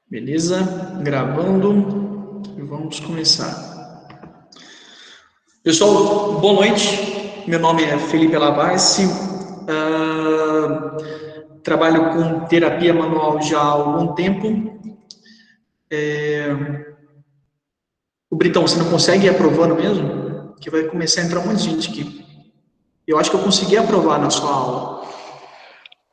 Beleza? Gravando e vamos começar. Pessoal, boa noite. Meu nome é Felipe Alavassi. Trabalho com terapia manual já há algum tempo. O Britão, você não consegue ir aprovando mesmo? Que vai começar a entrar um monte de gente aqui. Eu acho que eu consegui aprovar na sua aula.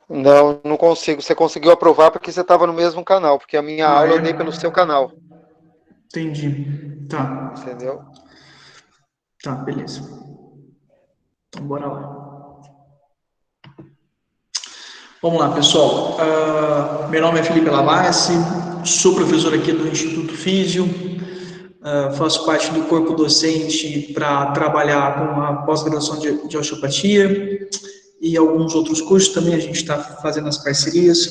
Não, não consigo. Você conseguiu aprovar porque você estava no mesmo canal, porque a minha Ah, aula é? eu dei pelo seu canal, Entendi. Tá, entendeu? tá, beleza. Então, bora lá. Vamos lá, pessoal. Meu nome é Felipe Lavassi, sou professor aqui do Instituto Físio, faço parte do corpo docente para trabalhar com a pós-graduação de osteopatia e alguns outros cursos também a gente está fazendo as parcerias.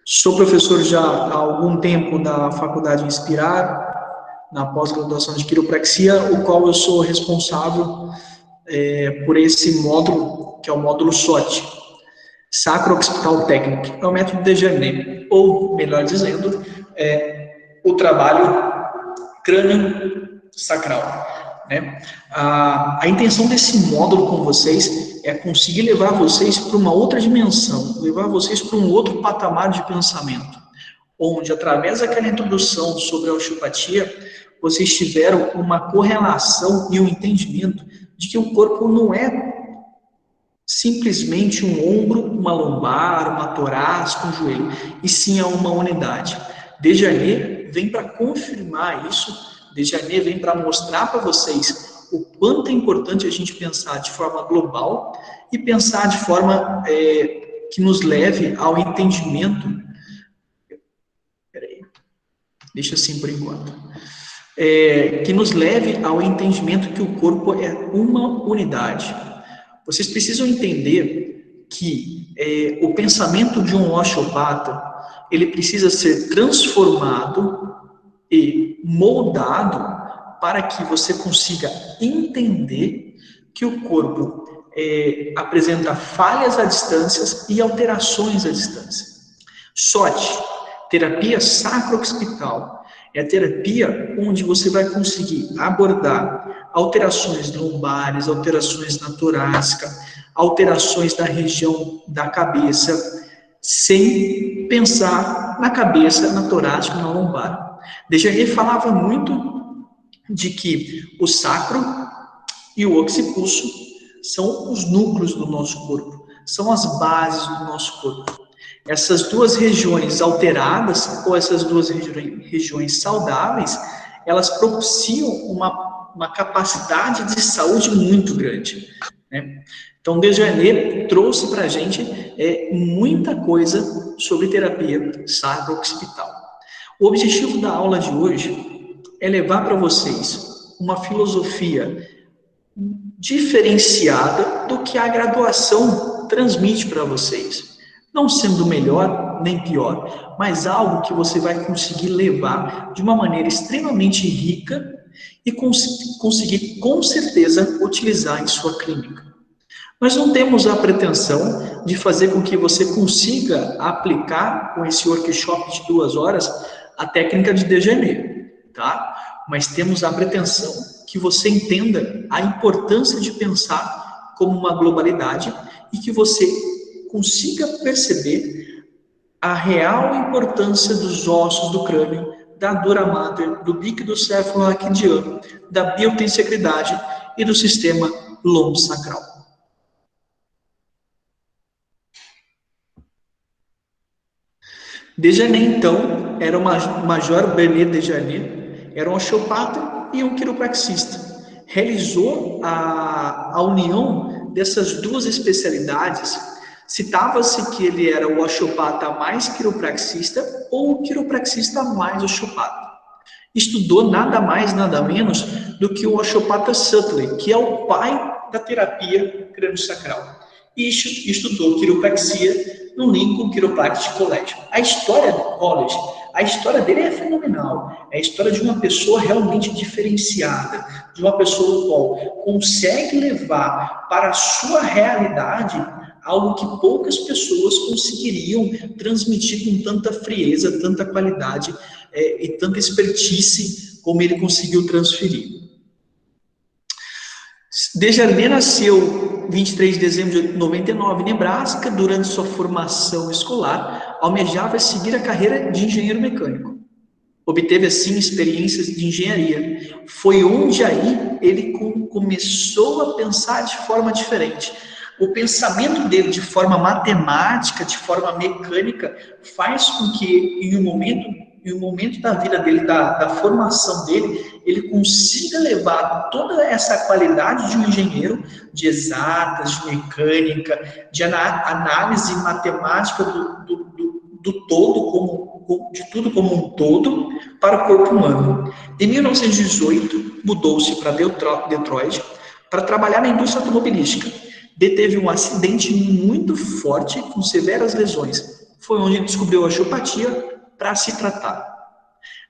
Sou professor já há algum tempo da Faculdade Inspirar, na pós-graduação de quiropraxia, o qual eu sou responsável por esse módulo, que é o módulo SOT, Sacro Occipital Technique. É o método de Janet, ou, melhor dizendo, é o trabalho crânio sacral. Né? A intenção desse módulo com vocês é conseguir levar vocês para uma outra dimensão, levar vocês para um outro patamar de pensamento, onde, através daquela introdução sobre a osteopatia, vocês tiveram uma correlação e um entendimento de que o corpo não é simplesmente um ombro, uma lombar, uma torácica, um joelho, e sim é uma unidade. Desjardins vem para confirmar isso, Desjardins vem para mostrar para vocês o quanto é importante a gente pensar de forma global e pensar de forma que nos leve ao entendimento. Peraí, deixa assim por enquanto. Que nos leve ao entendimento que o corpo é uma unidade. Vocês precisam entender que o pensamento de um osteopata ele precisa ser transformado e moldado para que você consiga entender que o corpo apresenta falhas a distâncias e alterações à distância. SOT, terapia sacro-occipital, é a terapia onde você vai conseguir abordar alterações lombares, alterações na torácica, alterações na região da cabeça, sem pensar na cabeça, na torácica, na lombar. Desjardins falava muito de que o sacro e o occipulso são os núcleos do nosso corpo, são as bases do nosso corpo. Essas duas regiões alteradas, ou essas duas regiões saudáveis, elas propiciam uma capacidade de saúde muito grande. Né? Então, Desjardins trouxe para a gente muita coisa sobre terapia sacro-occipital. O objetivo da aula de hoje é levar para vocês uma filosofia diferenciada do que a graduação transmite para vocês. Não sendo melhor nem pior, mas algo que você vai conseguir levar de uma maneira extremamente rica e conseguir com certeza utilizar em sua clínica. Nós não temos a pretensão de fazer com que você consiga aplicar com esse workshop de 2 horas a técnica de Desjardins, tá? Mas temos a pretensão que você entenda a importância de pensar como uma globalidade e que você consiga perceber a real importância dos ossos do crânio, da dura mater, do líquido céfalo-raquidiano, da biotensegridade e do sistema lombo-sacral. Desjardins, então, era o Major Bernet Desjardins, era um osteopata e um quiropraxista. Realizou a união dessas duas especialidades. Citava-se que ele era o osteopata mais quiropraxista ou o quiropraxista mais osteopata. Estudou nada mais, nada menos do que o osteopata Sutley, que é o pai da terapia crânio-sacral. E estudou quiropraxia no Lincoln Chiropractic College. A história do college, a história dele é fenomenal. É a história de uma pessoa realmente diferenciada, de uma pessoa qual consegue levar para a sua realidade algo que poucas pessoas conseguiriam transmitir com tanta frieza, tanta qualidade e tanta expertise como ele conseguiu transferir. Desjardins nasceu 23 de dezembro de 99 em Nebraska. Durante sua formação escolar, almejava seguir a carreira de engenheiro mecânico. Obteve, assim, experiências de engenharia. Foi onde aí ele começou a pensar de forma diferente. O pensamento dele de forma matemática, de forma mecânica, faz com que em um momento da vida dele, da formação dele, ele consiga levar toda essa qualidade de um engenheiro, de exatas, de mecânica, de análise matemática do todo, de tudo como um todo, para o corpo humano. Em 1918, mudou-se para Detroit para trabalhar na indústria automobilística. Deteve um acidente muito forte, com severas lesões. Foi onde ele descobriu a osteopatia para se tratar.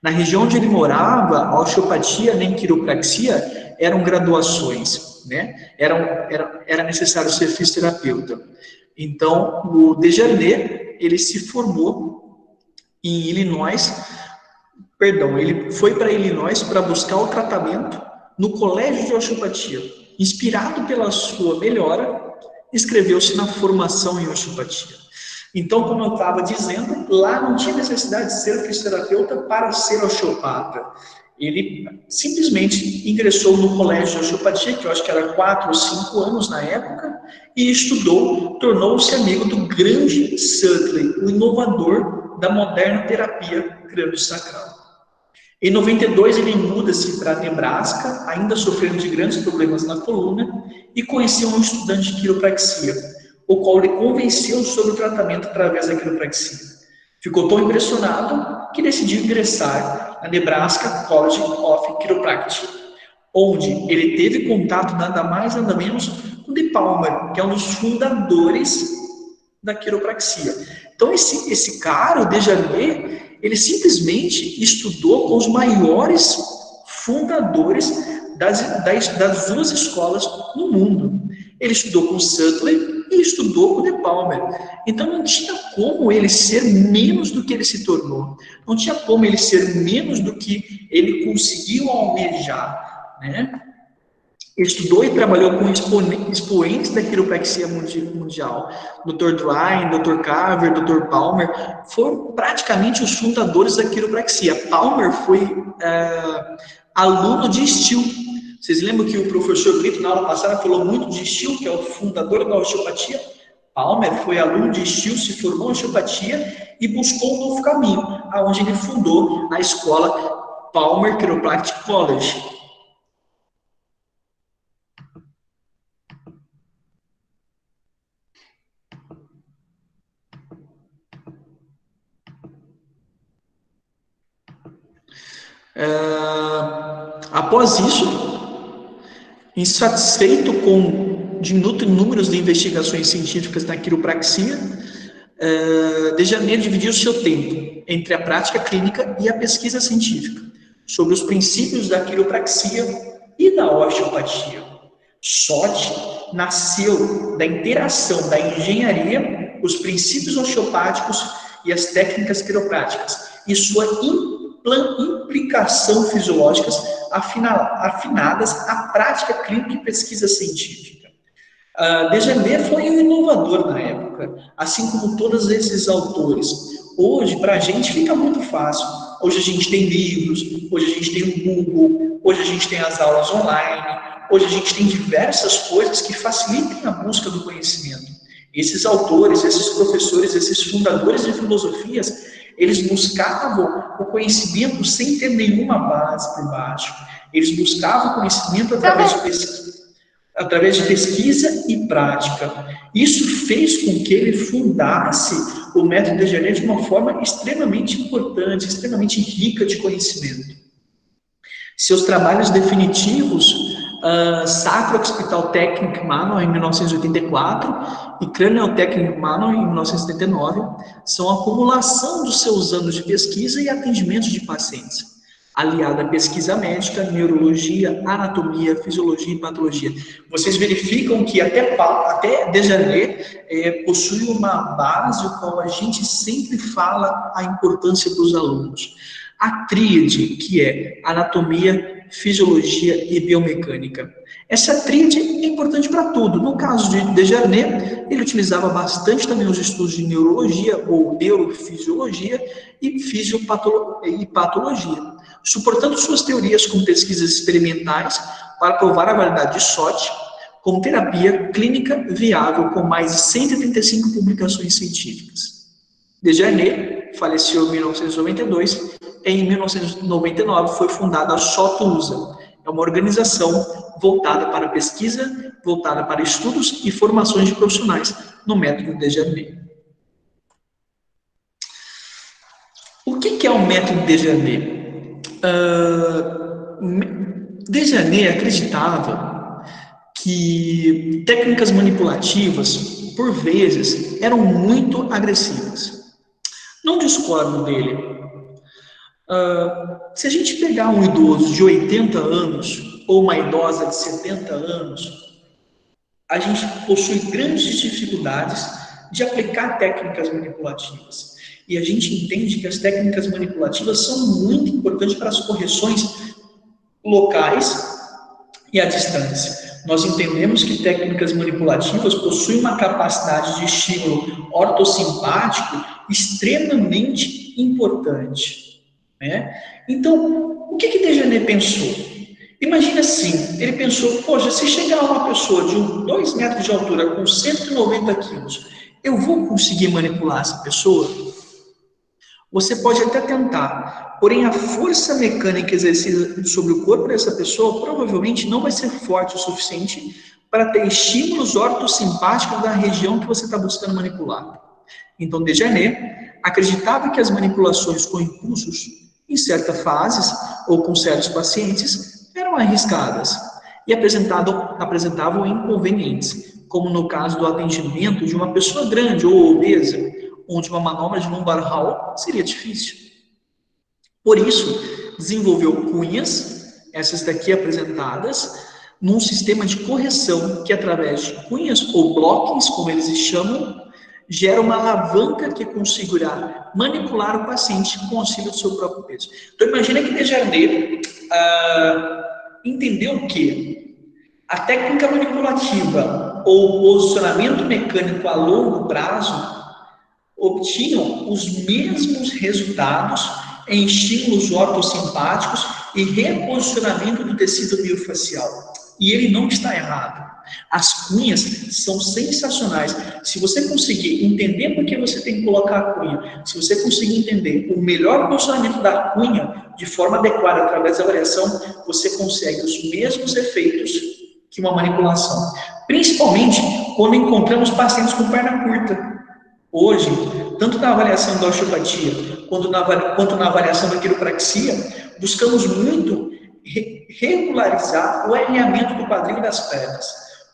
Na região onde ele morava, a osteopatia nem quiropraxia eram graduações, né? Era necessário ser fisioterapeuta. Então, o Desjardins, ele se formou em Illinois, ele foi para Illinois para buscar o tratamento no colégio de osteopatia. Inspirado pela sua melhora, inscreveu-se na formação em osteopatia. Então, como eu estava dizendo, lá não tinha necessidade de ser fisioterapeuta para ser osteopata. Ele simplesmente ingressou no colégio de osteopatia, que eu acho que era 4 ou 5 anos na época, e estudou, tornou-se amigo do grande Sutley, o inovador da moderna terapia crânio-sacral. Em 92, ele muda-se para Nebraska, ainda sofrendo de grandes problemas na coluna, e conheceu um estudante de quiropraxia, o qual lhe convenceu sobre o tratamento através da quiropraxia. Ficou tão impressionado que decidiu ingressar na Nebraska College of Chiropractic, onde ele teve contato nada mais nada menos com De Palmer, que é um dos fundadores da quiropraxia. Então esse cara, o Desjardins, ele simplesmente estudou com os maiores fundadores das duas escolas no mundo. Ele estudou com Sutley e estudou com De Palmer. Então não tinha como ele ser menos do que ele se tornou. Não tinha como ele ser menos do que ele conseguiu almejar, né? Ele estudou e trabalhou com expoentes da quiropraxia mundial. Dr. Dwyer, Dr. Carver, Dr. Palmer foram praticamente os fundadores da quiropraxia. Palmer foi aluno de Steele. Vocês lembram que o professor Brito, na aula passada, falou muito de Steele, que é o fundador da osteopatia? Palmer foi aluno de Steele, se formou em osteopatia e buscou um novo caminho, aonde ele fundou a escola Palmer Chiropractic College. Após isso, insatisfeito com diminutos números de investigações científicas na quiropraxia, Desjardins dividiu seu tempo entre a prática clínica e a pesquisa científica sobre os princípios da quiropraxia e da osteopatia. SOT nasceu da interação da engenharia, os princípios osteopáticos e as técnicas quiropráticas e sua implicação fisiológicas afinadas à prática clínica e pesquisa científica. Desjardins foi um inovador na época, assim como todos esses autores. Hoje, para a gente, fica muito fácil. Hoje a gente tem livros, hoje a gente tem o Google, hoje a gente tem as aulas online, hoje a gente tem diversas coisas que facilitem a busca do conhecimento. Esses autores, esses professores, esses fundadores de filosofias, eles buscavam o conhecimento sem ter nenhuma base por baixo. Eles buscavam o conhecimento através de pesquisa e prática. Isso fez com que ele fundasse o método Desjardins de uma forma extremamente importante, extremamente rica de conhecimento. Seus trabalhos definitivos, Sacro Occipital Technic Manual, em 1984, e Cranial Technic Manual, em 1979, são a acumulação dos seus anos de pesquisa e atendimento de pacientes. aliada à pesquisa médica, neurologia, anatomia, fisiologia e patologia. Vocês verificam que até Desjardins possui uma base com a qual a gente sempre fala a importância para os alunos. A tríade, que é anatomia, fisiologia e biomecânica. Essa tríade é importante para tudo. No caso de Desjardins, ele utilizava bastante também os estudos de neurologia ou neurofisiologia e patologia, suportando suas teorias com pesquisas experimentais para provar a validade de SOT como terapia clínica viável com mais de 135 publicações científicas. Desjardins faleceu em 1992 e em 1999 foi fundada a SOT-USA. É uma organização voltada para pesquisa, voltada para estudos e formações de profissionais no método Desjardins. O que é o método Desjardins? Desjardins acreditava que técnicas manipulativas, por vezes, eram muito agressivas. Não discordo dele. Se a gente pegar um idoso de 80 anos ou uma idosa de 70 anos, a gente possui grandes dificuldades de aplicar técnicas manipulativas. E a gente entende que as técnicas manipulativas são muito importantes para as correções locais e à distância. Nós entendemos que técnicas manipulativas possuem uma capacidade de estímulo ortossimpático extremamente importante, né? Então, o que Desjardins pensou? Imagina assim, ele pensou, poxa, se chegar uma pessoa de 2 metros de altura com 190 quilos, eu vou conseguir manipular essa pessoa? Você pode até tentar, porém a força mecânica exercida sobre o corpo dessa pessoa provavelmente não vai ser forte o suficiente para ter estímulos ortossimpáticos da região que você está buscando manipular. Então, Desjardins acreditava que as manipulações com impulsos, em certas fases ou com certos pacientes, eram arriscadas e apresentavam inconvenientes, como no caso do atendimento de uma pessoa grande ou obesa, onde uma manobra de lumbar hall seria difícil. Por isso, desenvolveu cunhas, essas daqui apresentadas, num sistema de correção que, através de cunhas ou blockings, como eles chamam, gera uma alavanca que conseguirá manipular o paciente com auxílio do seu próprio peso. Então, imagina que Desjardins entendeu que a técnica manipulativa ou posicionamento mecânico a longo prazo obtinham os mesmos resultados em estímulos ortossimpáticos e reposicionamento do tecido miofascial. E ele não está errado. As cunhas são sensacionais. Se você conseguir entender por que você tem que colocar a cunha, se você conseguir entender o melhor posicionamento da cunha de forma adequada através da variação, você consegue os mesmos efeitos que uma manipulação. Principalmente quando encontramos pacientes com perna curta. Hoje, tanto na avaliação da osteopatia quanto na avaliação da quiropraxia, buscamos muito regularizar o alinhamento do quadril e das pernas,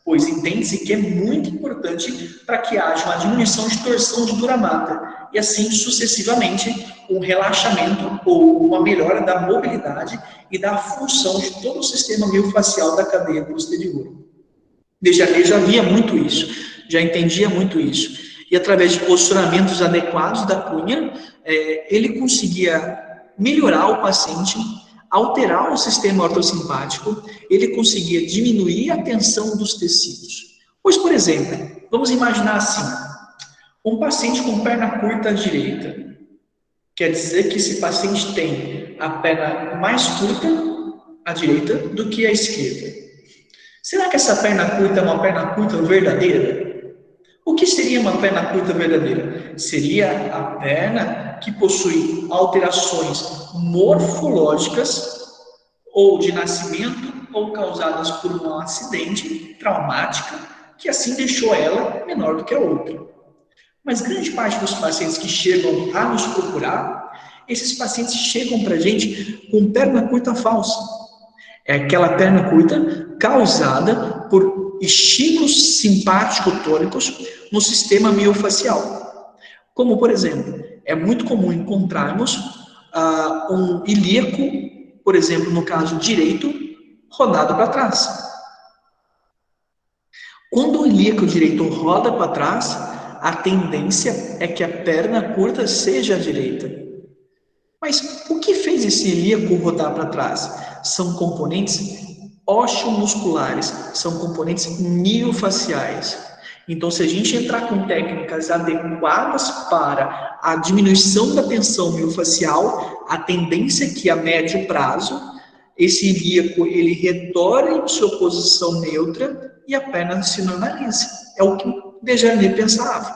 pois entende-se que é muito importante para que haja uma diminuição de torção de dura mata e assim sucessivamente um relaxamento ou uma melhora da mobilidade e da função de todo o sistema miofascial da cadeia posterior. Desjardins já via muito isso, já entendia muito isso. E através de posicionamentos adequados da cunha, ele conseguia melhorar o paciente, alterar o sistema ortossimpático, ele conseguia diminuir a tensão dos tecidos. Pois, por exemplo, vamos imaginar assim, um paciente com perna curta à direita, quer dizer que esse paciente tem a perna mais curta à direita do que à esquerda. Será que essa perna curta é uma perna curta verdadeira? O que seria uma perna curta verdadeira? Seria a perna que possui alterações morfológicas ou de nascimento ou causadas por um acidente traumático que assim deixou ela menor do que a outra. Mas grande parte dos pacientes que chegam a nos procurar, esses pacientes chegam para a gente com perna curta falsa. É aquela perna curta causada por estímulos simpático-tônicos no sistema miofascial. Como, por exemplo, é muito comum encontrarmos um ilíaco por exemplo, no caso direito, rodado para trás. Quando o ilíaco direito roda para trás, a tendência é que a perna curta seja a direita. Mas o que fez esse ilíaco rodar para trás? São componentes osteomusculares, são componentes miofaciais. Então, se a gente entrar com técnicas adequadas para a diminuição da tensão miofacial, a tendência é que a médio prazo, esse ilíaco ele retorne em sua posição neutra e a perna se normalize. É o que Desjarnais pensava.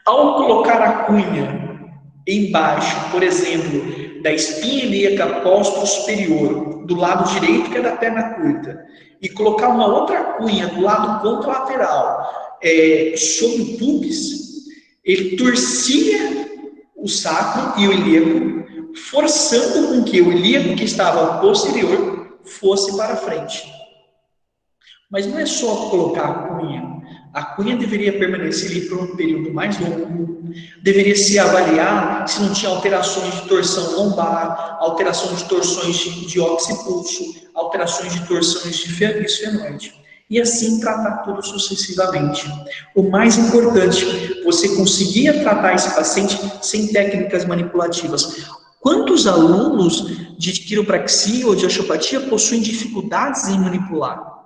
Ao colocar a cunha embaixo, por exemplo, da espinha ilíaca posto-superior, do lado direito, que é da perna curta, e colocar uma outra cunha do lado contralateral, sobre o pubis, ele torcia o sacro e o ilíaco, forçando com que o ilíaco que estava posterior fosse para frente. Mas não é só colocar a cunha. A cunha deveria permanecer ali por um período mais longo, deveria se avaliar se não tinha alterações de torção lombar, alterações de torções de occipulso, alterações de torções de esfenoide. E assim tratar tudo sucessivamente. O mais importante, você conseguia tratar esse paciente sem técnicas manipulativas. Quantos alunos de quiropraxia ou de osteopatia possuem dificuldades em manipular?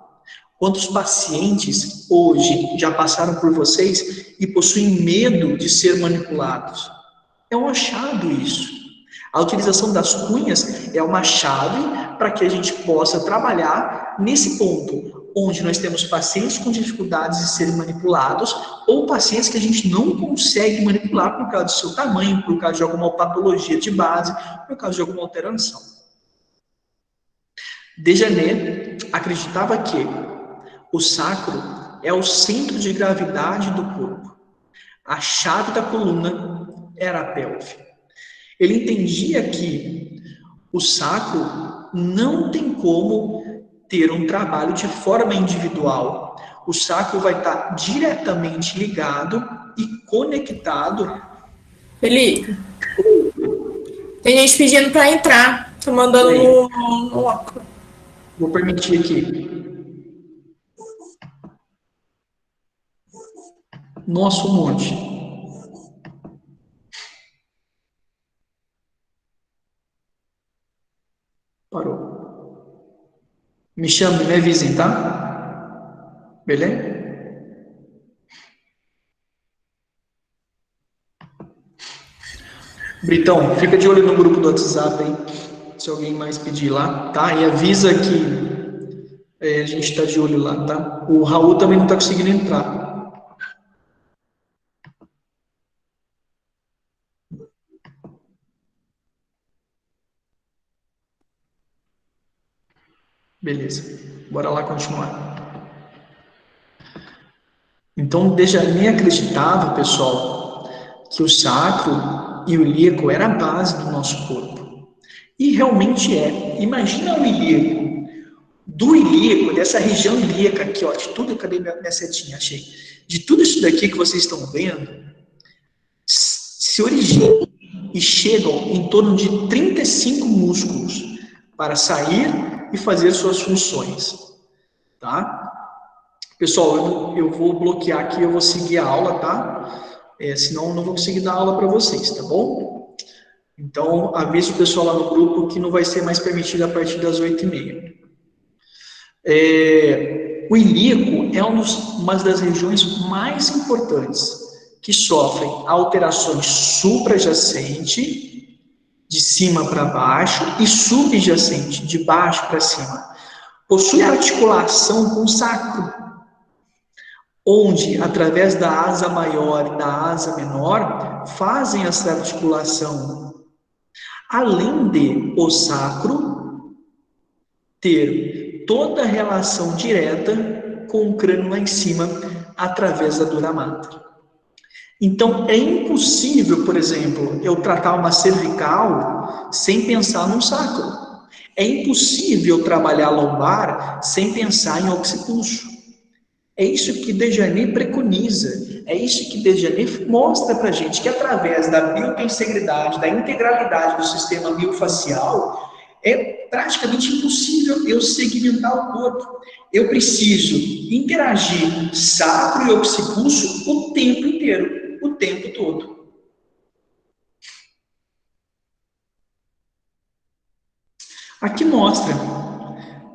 Quantos pacientes hoje já passaram por vocês e possuem medo de ser manipulados? É um achado isso. A utilização das cunhas é uma chave para que a gente possa trabalhar nesse ponto, onde nós temos pacientes com dificuldades de serem manipulados ou pacientes que a gente não consegue manipular por causa do seu tamanho, por causa de alguma patologia de base, por causa de alguma alteração. Desjarnais acreditava que o sacro é o centro de gravidade do corpo. A chave da coluna era a pelve. Ele entendia que o sacro não tem como ter um trabalho de forma individual. O sacro vai estar diretamente ligado e conectado. Felipe, tem gente pedindo para entrar. Tô mandando no óculos. Vou permitir aqui. Nossa, um monte. Parou. Me chame, me avisem, tá? Beleza? Britão, fica de olho no grupo do WhatsApp aí, se alguém mais pedir lá, tá? E avisa que a gente está de olho lá, tá? O Raul também não está conseguindo entrar. Beleza, bora lá continuar. Então, Desjarnais acreditava, pessoal, que o sacro e o ilíaco era a base do nosso corpo. E realmente é. Imagina o ilíaco. Do ilíaco, dessa região ilíaca aqui, ó, de tudo, cadê minha setinha? Achei. De tudo isso daqui que vocês estão vendo, se originam e chegam em torno de 35 músculos para sair e fazer suas funções, tá? Pessoal, eu vou bloquear aqui, eu vou seguir a aula, tá? Senão eu não vou conseguir dar aula para vocês, tá bom? Então, avise o pessoal lá no grupo que não vai ser mais permitido a partir das 8h30. O ilíaco é uma das regiões mais importantes que sofrem alterações suprajacentes, de cima para baixo, e subjacente, de baixo para cima. Possui articulação com o sacro, onde, através da asa maior e da asa menor, fazem essa articulação. Além de o sacro ter toda a relação direta com o crânio lá em cima, através da dura mater. Então, é impossível, por exemplo, eu tratar uma cervical sem pensar num sacro. É impossível trabalhar lombar sem pensar em occipulso. É isso que Desjarnais preconiza. É isso que Desjarnais mostra para a gente, que através da biotensegridade, da integralidade do sistema miofacial, É praticamente impossível eu segmentar o corpo. Eu preciso interagir sacro e occipulso o tempo inteiro, o tempo todo. Aqui mostra,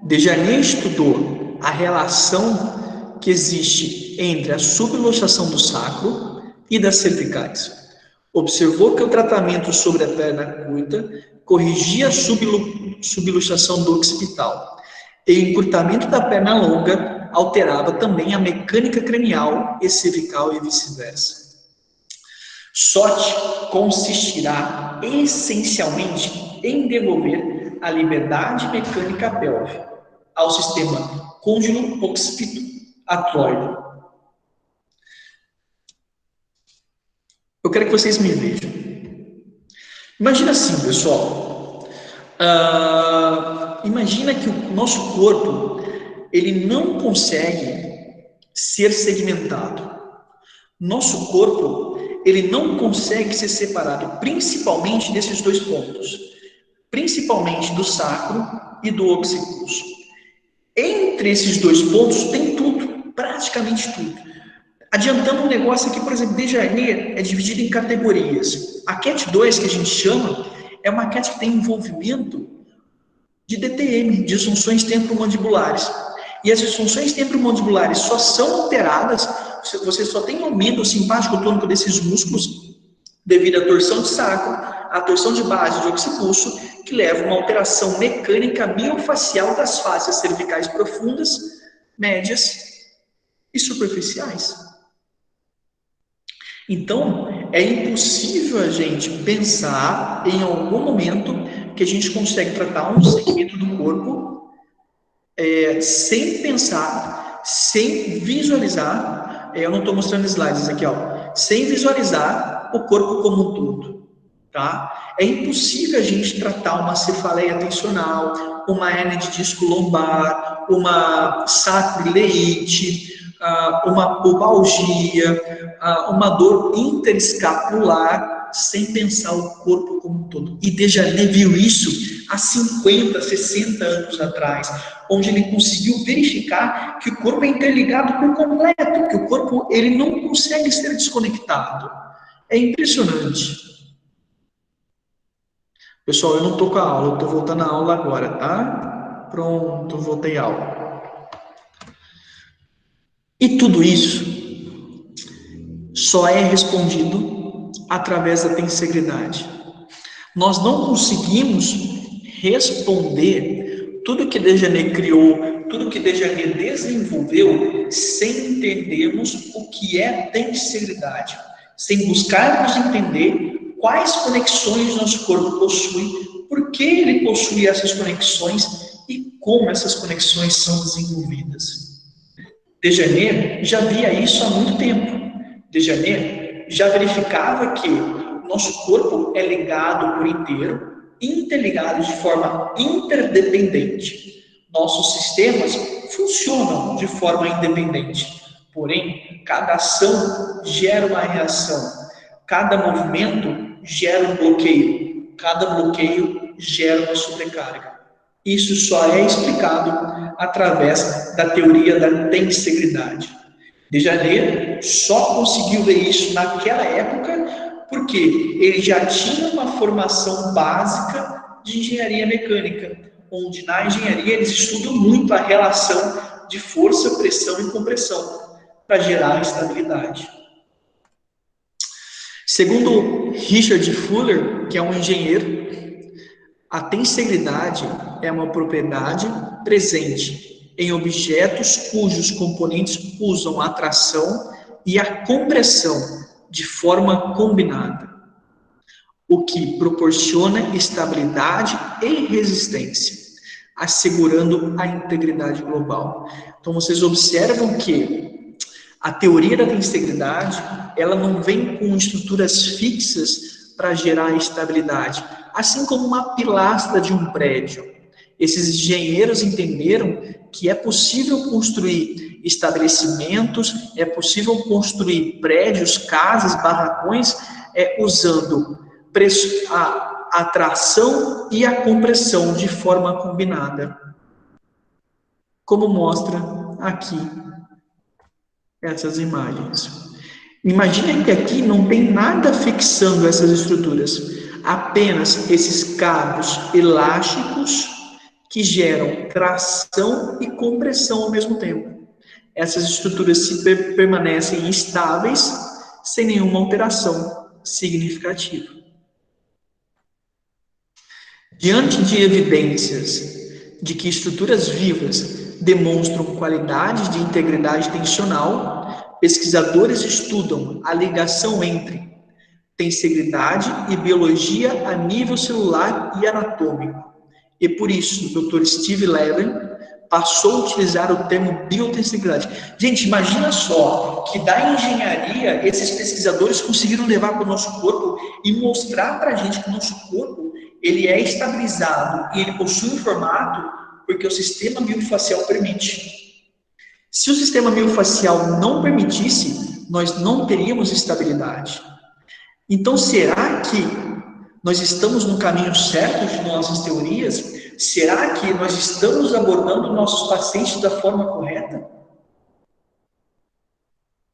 Desjarnais estudou a relação que existe entre a subluxação do sacro e das cervicais. Observou que o tratamento sobre a perna curta corrigia a subluxação do occipital. E o encurtamento da perna longa alterava também a mecânica cranial e cervical e vice-versa. SOT consistirá essencialmente em devolver a liberdade mecânica pélvica ao sistema côndilo-occipito-atloide. Eu quero que vocês me vejam. Imagina assim, pessoal. Imagina que o nosso corpo, ele não consegue ser segmentado. Nosso corpo, ele não consegue ser separado, principalmente desses dois pontos. Principalmente do sacro e do occipulso. Entre esses dois pontos tem tudo, praticamente tudo. Adiantando um negócio aqui, por exemplo, Desjarnais é dividido em categorias. A CAT 2, que a gente chama, é uma CAT que tem envolvimento de DTM, disfunções temporomandibulares. E as disfunções temporomandibulares só são alteradas, você só tem aumento simpático tônico desses músculos devido à torção de sacro, à torção de base de occipulso, que leva a uma alteração mecânica miofacial das faces cervicais profundas, médias e superficiais. Então, é impossível a gente pensar em algum momento que a gente consegue tratar um segmento do corpo sem pensar, sem visualizar, eu não estou mostrando slides aqui, ó, sem visualizar o corpo como um todo, tá? É impossível a gente tratar uma cefaleia tensional, uma hérnia de disco lombar, uma sacroileite, uma pubalgia, uma dor interescapular, sem pensar o corpo como um todo. E Desjarnais viu isso há 50, 60 anos atrás, onde ele conseguiu verificar que o corpo é interligado por completo, que o corpo ele não consegue ser desconectado. É impressionante. Pessoal, eu não estou com a aula, eu estou voltando à aula agora, tá? Pronto, voltei à aula. E tudo isso só é respondido através da tensegridade. Nós não conseguimos responder tudo que Desjarnais criou, tudo que Desjarnais desenvolveu, sem entendermos o que é tensegridade, sem buscarmos entender quais conexões nosso corpo possui, por que ele possui essas conexões e como essas conexões são desenvolvidas. Desjarnais já via isso há muito tempo. Desjarnais já verificava que o nosso corpo é ligado por inteiro, interligado de forma interdependente. Nossos sistemas funcionam de forma independente, porém, cada ação gera uma reação, cada movimento gera um bloqueio, cada bloqueio gera uma sobrecarga. Isso só é explicado através da teoria da tensegridade. Desjarnais só conseguiu ver isso naquela época porque ele já tinha uma formação básica de engenharia mecânica, onde na engenharia eles estudam muito a relação de força, pressão e compressão para gerar estabilidade. Segundo Richard Fuller, que é um engenheiro, a tensegridade é uma propriedade presente em objetos cujos componentes usam a tração e a compressão de forma combinada, o que proporciona estabilidade e resistência, assegurando a integridade global. Então, vocês observam que a teoria da tensegridade, ela não vem com estruturas fixas para gerar estabilidade, assim como uma pilastra de um prédio. Esses engenheiros entenderam que é possível construir estabelecimentos, é possível construir prédios, casas, barracões, usando a tração e a compressão de forma combinada, como mostra aqui essas imagens. Imagina que aqui não tem nada fixando essas estruturas, apenas esses cabos elásticos que geram tração e compressão ao mesmo tempo. Essas estruturas permanecem estáveis, sem nenhuma alteração significativa. Diante de evidências de que estruturas vivas demonstram qualidades de integridade tensional, pesquisadores estudam a ligação entre tensegridade e biologia a nível celular e anatômico. E por isso, o Dr. Steve Levin passou a utilizar o termo biotensegridade. Gente, imagina só que da engenharia, esses pesquisadores conseguiram levar para o nosso corpo e mostrar para a gente que o nosso corpo ele é estabilizado e ele possui um formato porque o sistema miofascial permite. Se o sistema miofascial não permitisse, nós não teríamos estabilidade. Então, será que nós estamos no caminho certo de nossas teorias? Será que nós estamos abordando nossos pacientes da forma correta?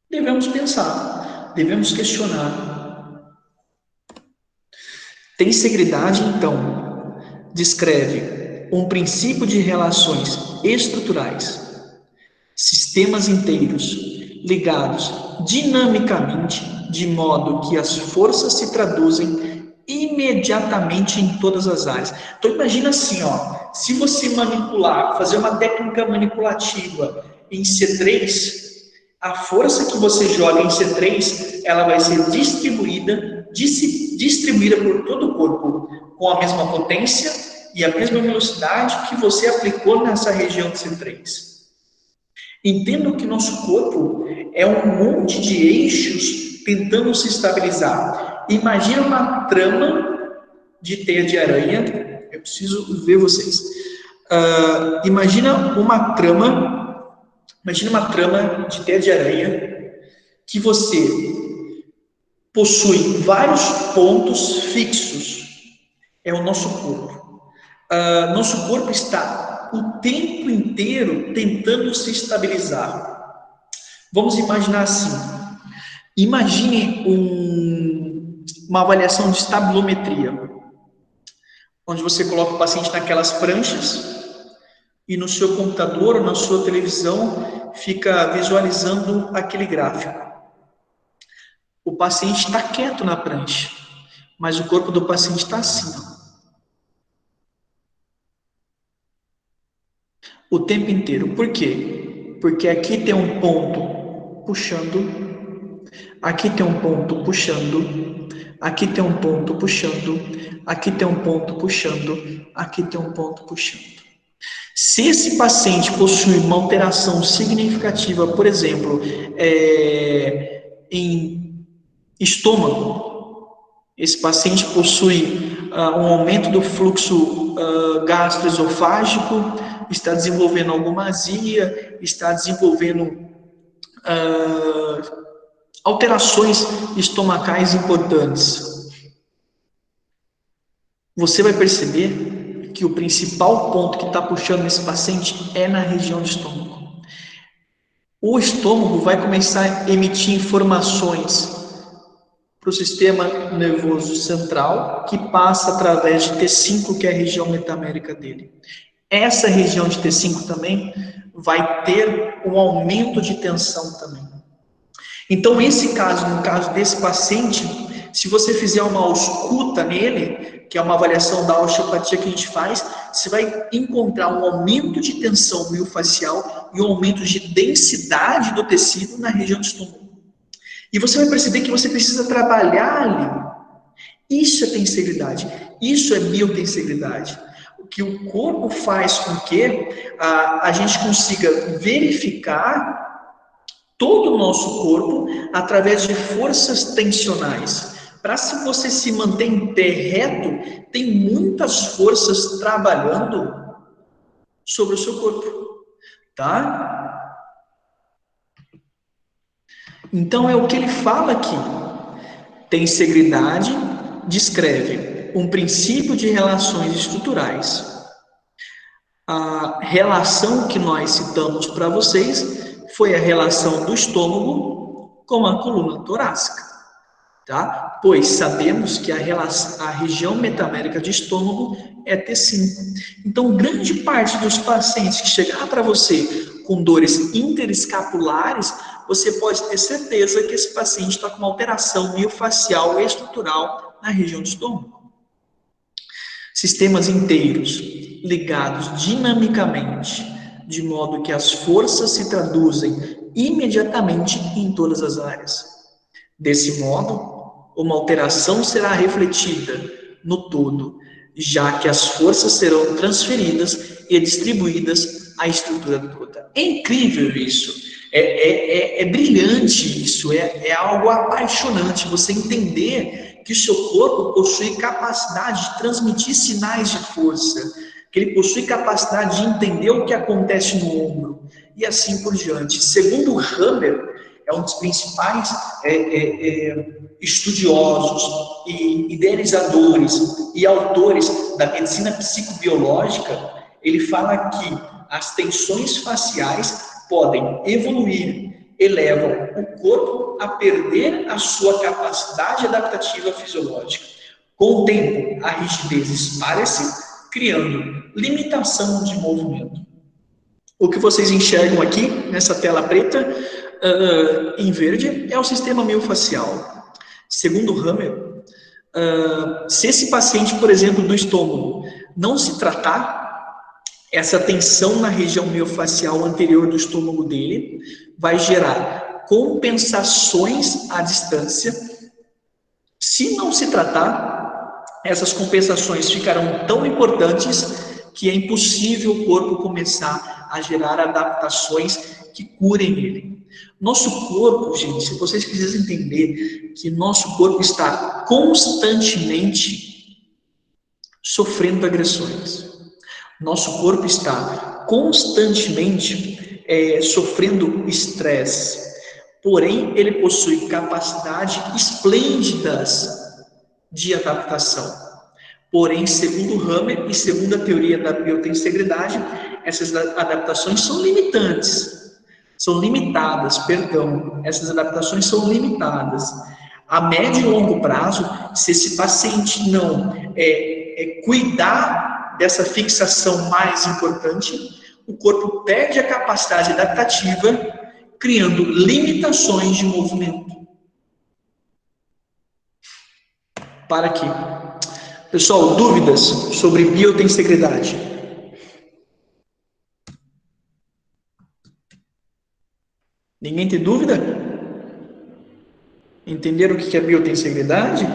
Devemos pensar, devemos questionar. Tensegridade, então, descreve um princípio de relações estruturais, sistemas inteiros ligados dinamicamente, de modo que as forças se traduzem imediatamente em todas as áreas. Então imagina assim, ó, se você manipular, fazer uma técnica manipulativa em C3, a força que você joga em C3, ela vai ser distribuída por todo o corpo, com a mesma potência e a mesma velocidade que você aplicou nessa região de C3. Entendo que nosso corpo é um monte de eixos tentando se estabilizar. Imagina uma trama de teia de aranha. Eu preciso ver vocês. Imagina uma trama de teia de aranha que você possui vários pontos fixos. É o nosso corpo. Nosso corpo está o tempo inteiro tentando se estabilizar. Vamos imaginar assim. Imagine uma avaliação de estabilometria, onde você coloca o paciente naquelas pranchas e no seu computador ou na sua televisão fica visualizando aquele gráfico. O paciente está quieto na prancha, mas o corpo do paciente está assim, ó. O tempo inteiro. Por quê? Porque aqui tem um ponto puxando, aqui tem um ponto puxando, aqui tem um ponto puxando, aqui tem um ponto puxando, aqui tem um ponto puxando. Se esse paciente possui uma alteração significativa, por exemplo, em estômago, esse paciente possui um aumento do fluxo gastroesofágico, está desenvolvendo alguma azia, está desenvolvendo alterações estomacais importantes. Você vai perceber que o principal ponto que está puxando esse paciente é na região do estômago. O estômago vai começar a emitir informações para o sistema nervoso central, que passa através de T5, que é a região metamérica dele. Essa região de T5 também vai ter um aumento de tensão também. Então, no caso desse paciente, se você fizer uma ausculta nele, que é uma avaliação da osteopatia que a gente faz, você vai encontrar um aumento de tensão miofascial e um aumento de densidade do tecido na região do estômago. E você vai perceber que você precisa trabalhar ali. Isso é tensegridade, isso é biotensegridade. O que o corpo faz com que a gente consiga verificar todo o nosso corpo através de forças tensionais. Para se você se manter em pé reto, tem muitas forças trabalhando sobre o seu corpo, tá? Então é o que ele fala aqui. Tensegridade descreve um princípio de relações estruturais. A relação que nós citamos para vocês foi a relação do estômago com a coluna torácica, tá? Pois sabemos que a região metamérica de estômago é T5. Então, grande parte dos pacientes que chegar para você com dores interescapulares, você pode ter certeza que esse paciente está com uma alteração miofacial estrutural na região do estômago. Sistemas inteiros ligados dinamicamente, de modo que as forças se traduzem imediatamente em todas as áreas. Desse modo, uma alteração será refletida no todo, já que as forças serão transferidas e distribuídas à estrutura toda. É incrível isso, é brilhante isso, é algo apaixonante você entender que o seu corpo possui capacidade de transmitir sinais de força, que ele possui capacidade de entender o que acontece no ombro, e assim por diante. Segundo Hammer, é um dos principais estudiosos e idealizadores e autores da medicina psicobiológica, ele fala que as tensões faciais podem evoluir e levam o corpo a perder a sua capacidade adaptativa fisiológica. Com o tempo, a rigidez espalha-se, criando limitação de movimento. O que vocês enxergam aqui, nessa tela preta, em verde, é o sistema miofacial. Segundo Hammer, se esse paciente, por exemplo, do estômago, não se tratar, essa tensão na região miofacial anterior do estômago dele vai gerar compensações à distância. Se não se tratar, essas compensações ficarão tão importantes que é impossível o corpo começar a gerar adaptações que curem ele. Nosso corpo, gente, vocês precisam entender que nosso corpo está constantemente sofrendo agressões. Nosso corpo está constantemente sofrendo estresse. Porém, ele possui capacidades esplêndidas de adaptação. Porém, segundo Hammer e segundo a teoria da biotentegridade, essas adaptações são limitantes. Essas adaptações são limitadas. A médio e longo prazo, se esse paciente não cuidar dessa fixação mais importante, o corpo perde a capacidade adaptativa, criando limitações de movimento. Para aqui. Pessoal, dúvidas sobre biotentegridade? Ninguém tem dúvida? Entenderam o que é biotentegridade?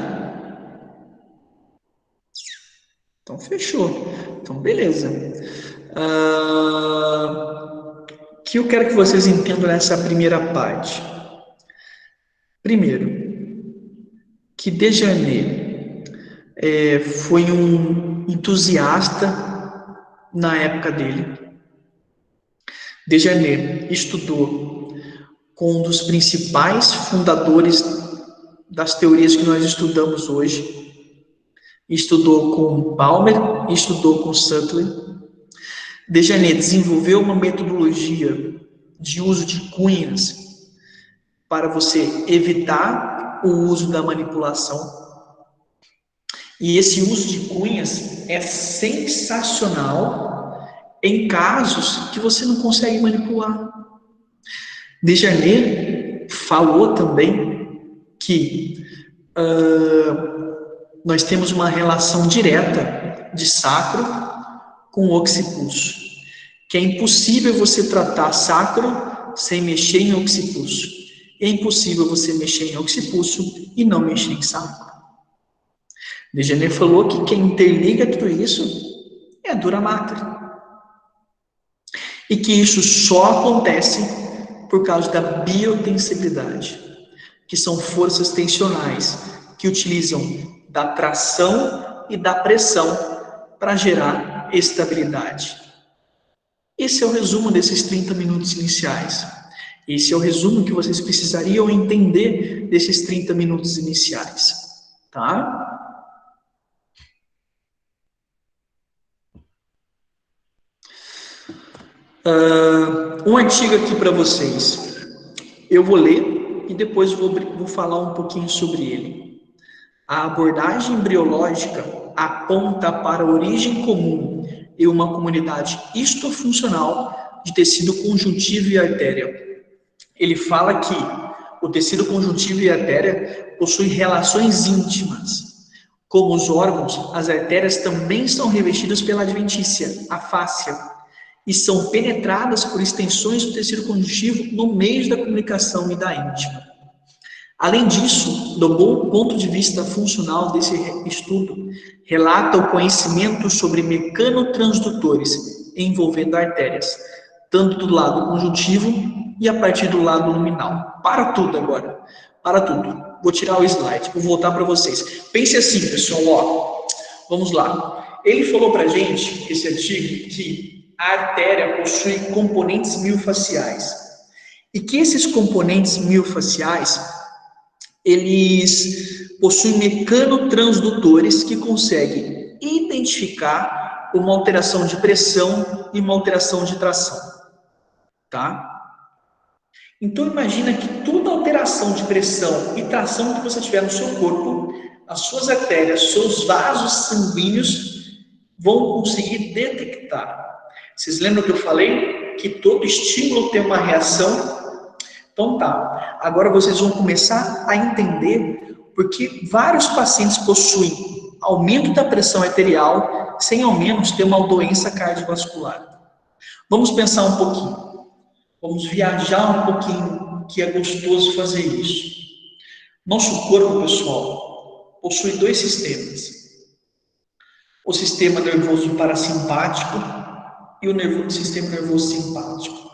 Então, fechou. Então, beleza. O que eu quero que vocês entendam nessa primeira parte? Primeiro, que Desjarnais foi um entusiasta na época dele. Desjarnais estudou com um dos principais fundadores das teorias que nós estudamos hoje. Estudou com Balmer, estudou com Sutley. Desjarnais desenvolveu uma metodologia de uso de cunhas para você evitar o uso da manipulação. E esse uso de cunhas é sensacional em casos que você não consegue manipular. Desjarnais falou também que nós temos uma relação direta de sacro com occipulso, que é impossível você tratar sacro sem mexer em occipulso. É impossível você mexer em occipulso e não mexer em sacro. Desjarnais falou que quem interliga tudo isso é a dura mater. E que isso só acontece por causa da biotensibilidade, que são forças tensionais que utilizam da tração e da pressão para gerar estabilidade. Esse é o resumo desses 30 minutos iniciais. Esse é o resumo que vocês precisariam entender desses 30 minutos iniciais, tá? Um artigo aqui para vocês. Eu vou ler e depois vou falar um pouquinho sobre ele. A abordagem embriológica aponta para a origem comum em uma comunidade histofuncional de tecido conjuntivo e artéria. Ele fala que o tecido conjuntivo e a artéria possuem relações íntimas. Como os órgãos, as artérias também são revestidas pela adventícia, a fáscia, e são penetradas por extensões do tecido conjuntivo no meio da comunicação e da íntima. Além disso, do bom ponto de vista funcional desse estudo, relata o conhecimento sobre mecanotransdutores envolvendo artérias, tanto do lado conjuntivo e a partir do lado luminal. Para tudo agora, para tudo. Vou tirar o slide, vou voltar para vocês. Pense assim, pessoal, ó, vamos lá. Ele falou para a gente, esse artigo, que a artéria possui componentes miofasciais e que esses componentes miofasciais, eles possuem mecanotransdutores que conseguem identificar uma alteração de pressão e uma alteração de tração, tá? Então imagina que toda alteração de pressão e tração que você tiver no seu corpo, as suas artérias, seus vasos sanguíneos vão conseguir detectar. Vocês lembram que eu falei que todo estímulo tem uma reação? Então tá, agora vocês vão começar a entender porque vários pacientes possuem aumento da pressão arterial sem ao menos ter uma doença cardiovascular. Vamos pensar um pouquinho. Vamos viajar um pouquinho, que é gostoso fazer isso. Nosso corpo, pessoal, possui dois sistemas. O sistema nervoso parasimpático e o sistema nervoso simpático.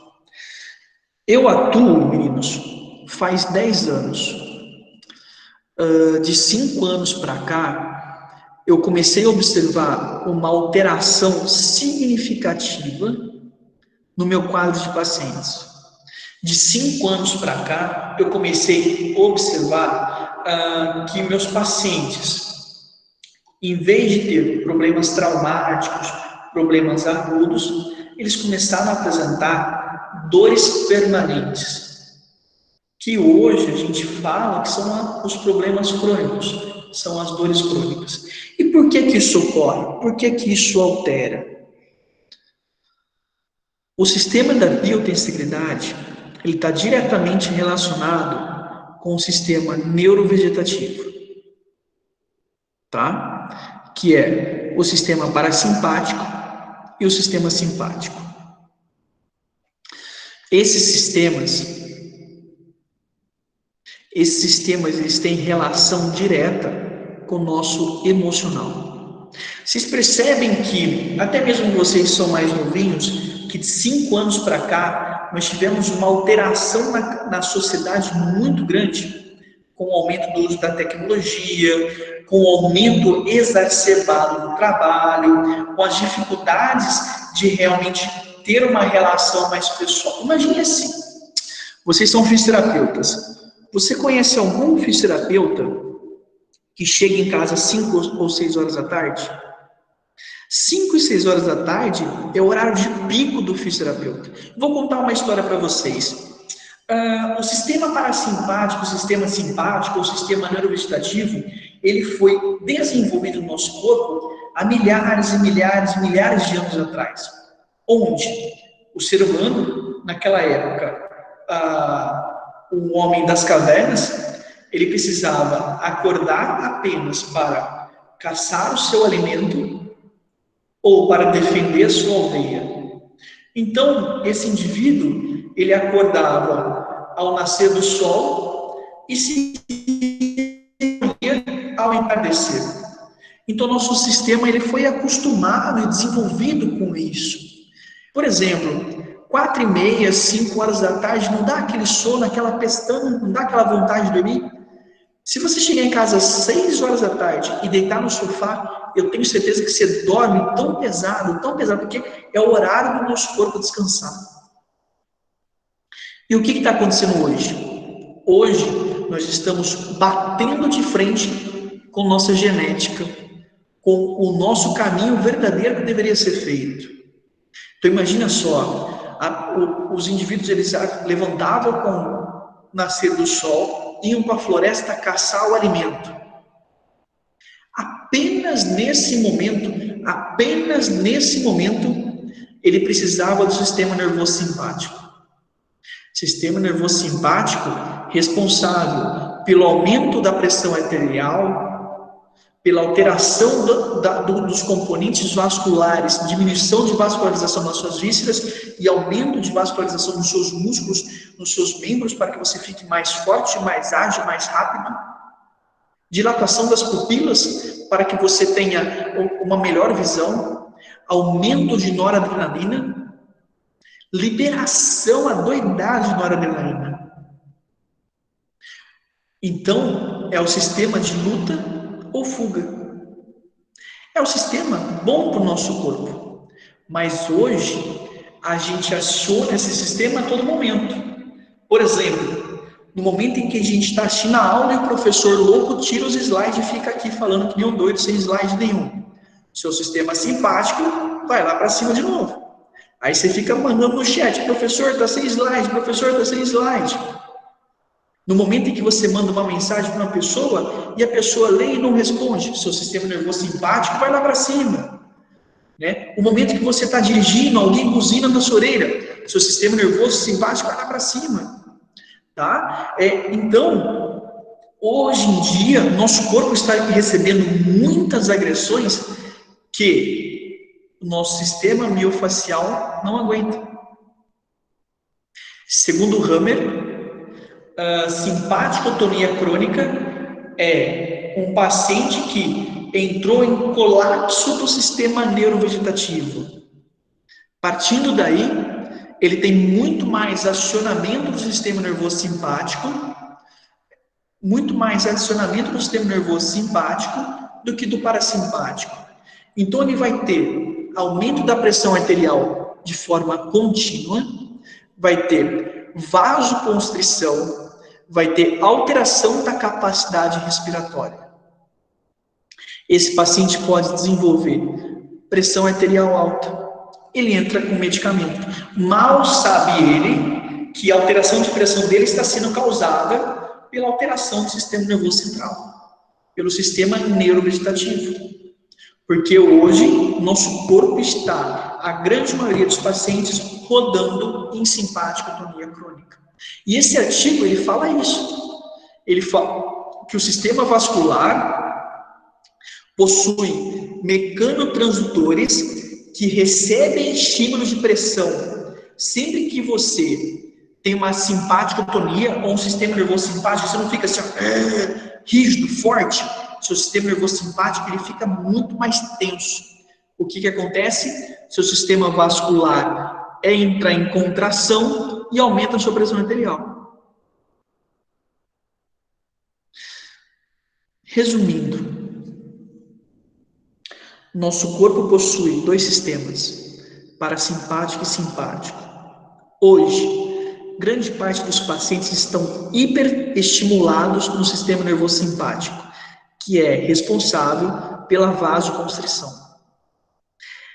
Eu atuo, meninos, faz 10 anos. De 5 anos para cá, eu comecei a observar uma alteração significativa no meu quadro de pacientes. De 5 anos para cá, eu comecei a observar que meus pacientes, em vez de ter problemas traumáticos, problemas agudos, eles começaram a apresentar dores permanentes, que hoje a gente fala que são os problemas crônicos, são as dores crônicas. E por que que isso ocorre? Por que que isso altera? O sistema da biotensigridade, ele está diretamente relacionado com o sistema neurovegetativo, tá? Que é o sistema parasimpático e o sistema simpático. Esses sistemas eles têm relação direta com o nosso emocional. Vocês percebem que, até mesmo vocês são mais novinhos, que de 5 anos para cá, nós tivemos uma alteração na sociedade muito grande, com o aumento do uso da tecnologia, com o aumento exacerbado do trabalho, com as dificuldades de realmente ter uma relação mais pessoal. Imagine assim, vocês são fisioterapeutas. Você conhece algum fisioterapeuta que chega em casa às 5 ou 6 horas da tarde? 5 e 6 horas da tarde é o horário de pico do fisioterapeuta. Vou contar uma história para vocês. O sistema parasimpático, o sistema simpático, o sistema neurovegetativo, ele foi desenvolvido no nosso corpo há milhares e milhares e milhares de anos atrás. Onde o ser humano, naquela época, o homem das cavernas, ele precisava acordar apenas para caçar o seu alimento ou para defender a sua aldeia. Então, esse indivíduo, ele acordava ao nascer do sol e se ia ao entardecer. Então, nosso sistema ele foi acostumado e desenvolvido com isso. Por exemplo, 4h30, 5 horas da tarde, não dá aquele sono, aquela pestana, não dá aquela vontade de dormir? Se você chegar em casa às 6 horas da tarde e deitar no sofá, eu tenho certeza que você dorme tão pesado, porque é o horário do nosso corpo descansar. E o que está acontecendo hoje? Hoje, nós estamos batendo de frente com nossa genética, com o nosso caminho verdadeiro que deveria ser feito. Então, imagina só, Os indivíduos eles levantavam com o nascer do sol, iam para a floresta caçar o alimento. Apenas nesse momento, ele precisava do sistema nervoso simpático. Sistema nervoso simpático responsável pelo aumento da pressão arterial, pela alteração dos componentes vasculares, diminuição de vascularização nas suas vísceras e aumento de vascularização nos seus músculos, nos seus membros, para que você fique mais forte, mais ágil, mais rápido. Dilatação das pupilas, para que você tenha uma melhor visão. Aumento de noradrenalina. Liberação adoidada de noradrenalina. Então, é o sistema de luta ou fuga. É o sistema bom para o nosso corpo. Mas hoje, a gente aciona esse sistema a todo momento. Por exemplo, no momento em que a gente está assistindo a aula e o professor louco tira os slides e fica aqui falando que nem um doido, sem slide nenhum. Seu sistema simpático vai lá para cima de novo. Aí você fica mandando no chat, professor, está sem slide, professor, está sem slide. No momento em que você manda uma mensagem para uma pessoa e a pessoa lê e não responde, seu sistema nervoso simpático vai lá para cima. Né? O momento que você está dirigindo, alguém buzina na sua orelha, seu sistema nervoso simpático vai lá para cima. Tá? Então, hoje em dia, nosso corpo está recebendo muitas agressões que o nosso sistema miofacial não aguenta. Segundo Hammer, a simpaticotonia crônica é um paciente que entrou em colapso do sistema neurovegetativo. Partindo daí, ele tem muito mais acionamento do sistema nervoso simpático, do que do parasimpático. Então, ele vai ter aumento da pressão arterial de forma contínua, vai ter vasoconstrição, vai ter alteração da capacidade respiratória. Esse paciente pode desenvolver pressão arterial alta. Ele entra com medicamento. Mal sabe ele que a alteração de pressão dele está sendo causada pela alteração do sistema nervoso central, pelo sistema neurovegetativo. Porque hoje, nosso corpo está, a grande maioria dos pacientes, rodando em simpaticotonia crônica. E esse artigo, ele fala isso. Ele fala que o sistema vascular possui mecanotransdutores que recebem estímulos de pressão. Sempre que você tem uma simpaticotonia ou um sistema nervoso simpático, você não fica assim, rígido, forte. Seu sistema nervoso simpático ele fica muito mais tenso. O que acontece? Seu sistema vascular entra em contração e aumenta a sua pressão arterial. Resumindo, nosso corpo possui dois sistemas, parasimpático e simpático. Hoje, grande parte dos pacientes estão hiperestimulados no sistema nervoso simpático, que é responsável pela vasoconstrição.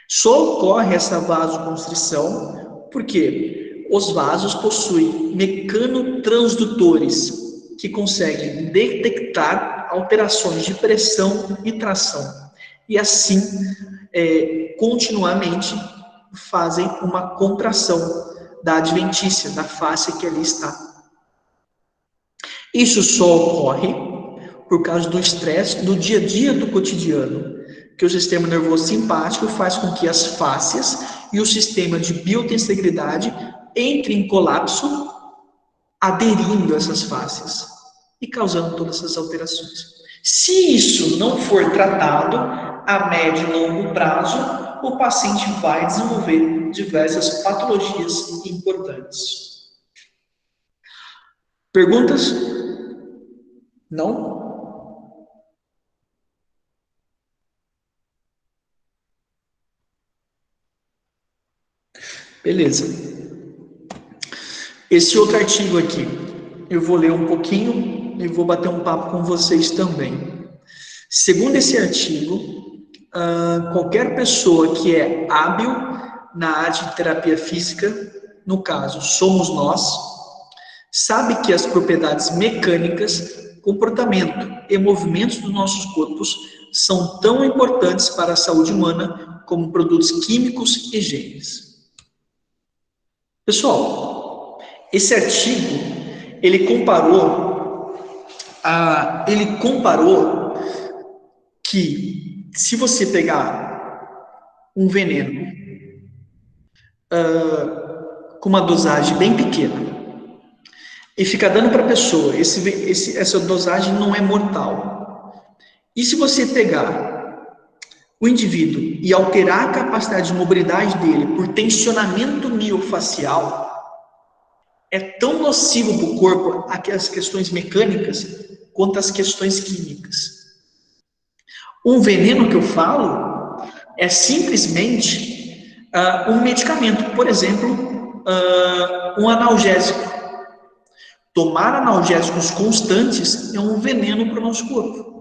Só ocorre essa vasoconstrição porque os vasos possuem mecanotransdutores que conseguem detectar alterações de pressão e tração. E assim, continuamente, fazem uma contração da adventícia, da face que ali está. Isso só ocorre por causa do estresse do dia a dia do cotidiano, que o sistema nervoso simpático faz com que as fáscias e o sistema de biotentegridade entrem em colapso, aderindo a essas fáscias e causando todas essas alterações. Se isso não for tratado, a médio e longo prazo, o paciente vai desenvolver diversas patologias importantes. Perguntas? Não? Beleza. Esse outro artigo aqui, eu vou ler um pouquinho e vou bater um papo com vocês também. Segundo esse artigo, qualquer pessoa que é hábil na área de terapia física no caso, somos nós, sabe que as propriedades mecânicas, comportamento e movimentos dos nossos corpos são tão importantes para a saúde humana como produtos químicos e genes. Pessoal, esse artigo, ele comparou que se você pegar um veneno com uma dosagem bem pequena e ficar dando para a pessoa, essa dosagem não é mortal. E se você pegar o indivíduo e alterar a capacidade de mobilidade dele por tensionamento miofacial, é tão nocivo para o corpo as questões mecânicas quanto as questões químicas. Um veneno que eu falo é simplesmente um medicamento, por exemplo, um analgésico. Tomar analgésicos constantes é um veneno para o nosso corpo.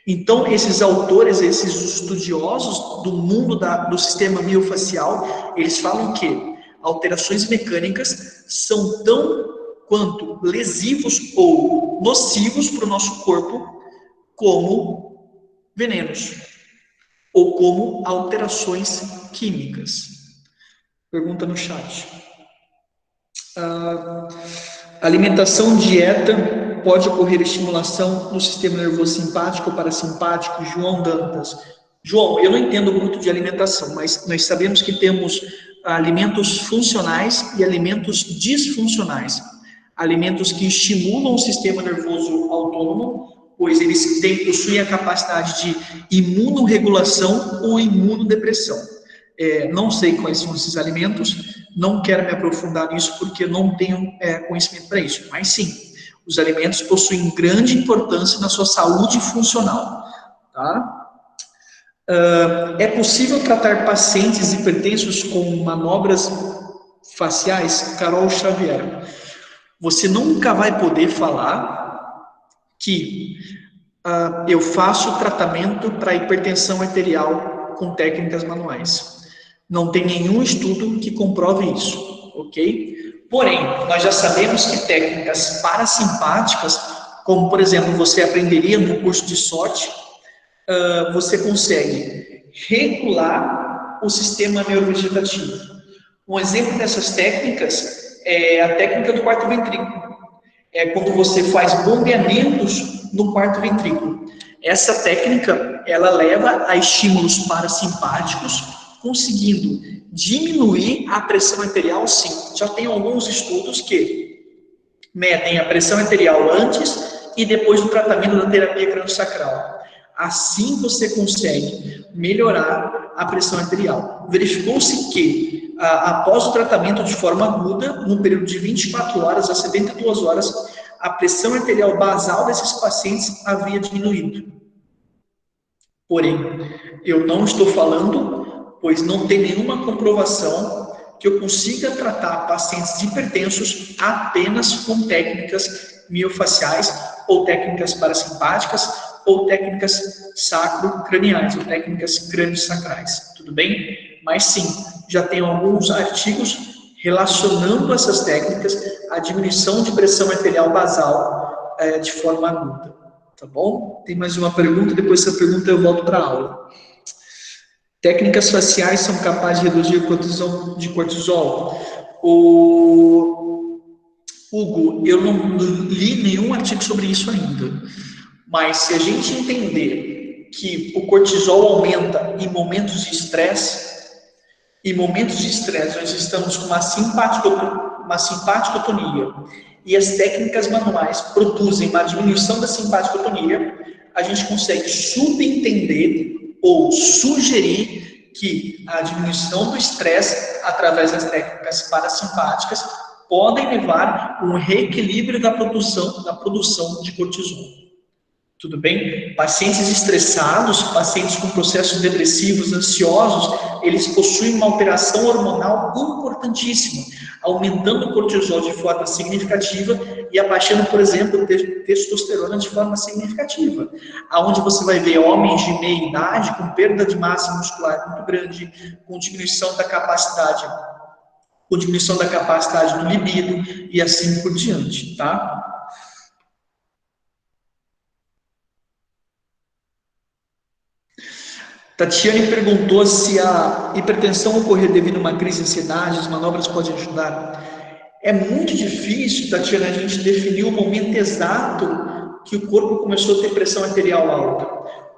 Então, esses autores, esses estudiosos do mundo do sistema miofacial, eles falam que alterações mecânicas são tão quanto lesivos ou nocivos para o nosso corpo como venenos ou como alterações químicas. Pergunta no chat. Alimentação, dieta, pode ocorrer estimulação do sistema nervoso simpático ou parasimpático? João Dantas. João, eu não entendo muito de alimentação, mas nós sabemos que temos alimentos funcionais e alimentos disfuncionais. Alimentos que estimulam o sistema nervoso autônomo, pois eles possuem a capacidade de imunorregulação ou imunodepressão. Não sei quais são esses alimentos, não quero me aprofundar nisso porque não tenho conhecimento para isso, mas sim, os alimentos possuem grande importância na sua saúde funcional, tá? É possível tratar pacientes hipertensos com manobras faciais? Carol Xavier. Você nunca vai poder falar que eu faço tratamento para hipertensão arterial com técnicas manuais. Não tem nenhum estudo que comprove isso, ok? Porém, nós já sabemos que técnicas parasimpáticas, como por exemplo, você aprenderia no curso de SWOT, você consegue regular o sistema neurovegetativo. Um exemplo dessas técnicas é a técnica do quarto ventrículo. É quando você faz bombeamentos no quarto ventrículo. Essa técnica, ela leva a estímulos parasimpáticos, conseguindo diminuir a pressão arterial, sim. Já tem alguns estudos que medem a pressão arterial antes e depois do tratamento da terapia crânio-sacral. Assim você consegue melhorar a pressão arterial. Verificou-se que, após o tratamento de forma aguda, no período de 24 horas a 72 horas, a pressão arterial basal desses pacientes havia diminuído. Porém, eu não estou falando, pois não tem nenhuma comprovação que eu consiga tratar pacientes hipertensos apenas com técnicas miofaciais ou técnicas parasimpáticas ou técnicas sacrocraniais ou técnicas crânio-sacrais, tudo bem? Mas sim, já tem alguns artigos relacionando essas técnicas à diminuição de pressão arterial basal de forma aguda, tá bom? Tem mais uma pergunta, depois dessa pergunta eu volto para a aula. Técnicas faciais são capazes de reduzir a produção de cortisol? Hugo, eu não li nenhum artigo sobre isso ainda, mas se a gente entender que o cortisol aumenta em momentos de estresse, nós estamos com uma simpaticotonia, e as técnicas manuais produzem uma diminuição da simpaticotonia, a gente consegue subentender ou sugerir que a diminuição do estresse através das técnicas parasimpáticas podem levar a um reequilíbrio da produção de cortisol. Tudo bem? Pacientes estressados, pacientes com processos depressivos, ansiosos, eles possuem uma alteração hormonal importantíssima, aumentando o cortisol de forma significativa e abaixando, por exemplo, testosterona de forma significativa. Aonde você vai ver homens de meia idade com perda de massa muscular muito grande, com diminuição da capacidade com diminuição da capacidade do libido e assim por diante, tá? Tatiane perguntou se a hipertensão ocorrer devido a uma crise de ansiedade, as manobras podem ajudar. É muito difícil, Tatiana, a gente definir o momento exato que o corpo começou a ter pressão arterial alta.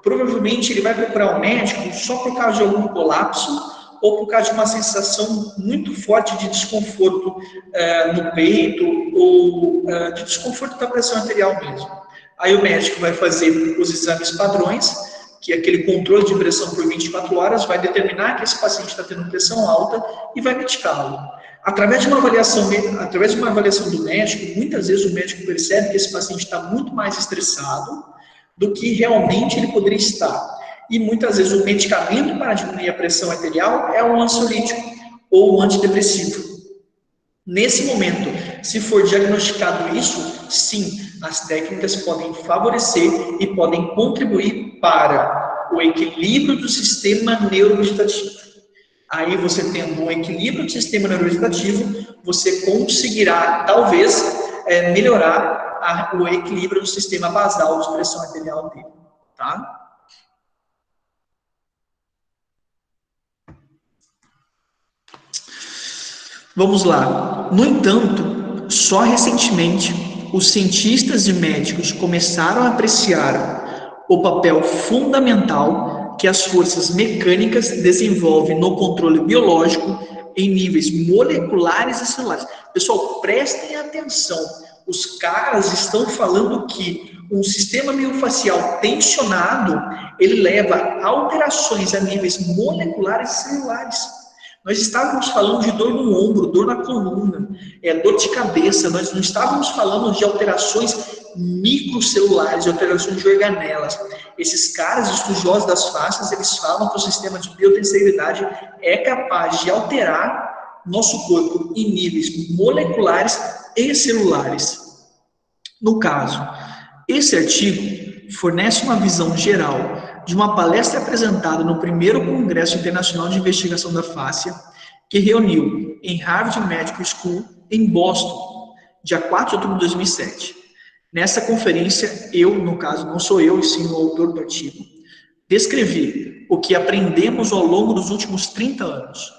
Provavelmente ele vai procurar o médico só por causa de algum colapso ou por causa de uma sensação muito forte de desconforto no peito ou de desconforto da pressão arterial mesmo. Aí o médico vai fazer os exames padrões, que é aquele controle de pressão por 24 horas, vai determinar que esse paciente está tendo pressão alta e vai medicá-lo. Através de uma avaliação do médico, muitas vezes o médico percebe que esse paciente está muito mais estressado do que realmente ele poderia estar. E muitas vezes o medicamento para diminuir a pressão arterial é um ansiolítico ou um antidepressivo. Nesse momento, se for diagnosticado isso, sim, as técnicas podem favorecer e podem contribuir para o equilíbrio do sistema neurovegetativo. Aí você tendo um equilíbrio do sistema neurovegetativo, você conseguirá, talvez, melhorar o equilíbrio do sistema basal de pressão arterial dele, tá? Vamos lá. No entanto, só recentemente, os cientistas e médicos começaram a apreciar o papel fundamental que as forças mecânicas desenvolvem no controle biológico em níveis moleculares e celulares. Pessoal, prestem atenção. Os caras estão falando que um sistema miofascial tensionado, ele leva a alterações a níveis moleculares e celulares. Nós estávamos falando de dor no ombro, dor na coluna, dor de cabeça. Nós não estávamos falando de alterações microcelulares, de alterações de organelas. Esses caras estudiosos das faces, eles falam que o sistema de biotensibilidade é capaz de alterar nosso corpo em níveis moleculares e celulares. No caso, esse artigo fornece uma visão geral de uma palestra apresentada no primeiro Congresso Internacional de Investigação da Fáscia, que reuniu em Harvard Medical School, em Boston, dia 4 de outubro de 2007. Nessa conferência, eu, no caso, não sou eu, e sim o autor do artigo, descrevi o que aprendemos ao longo dos últimos 30 anos.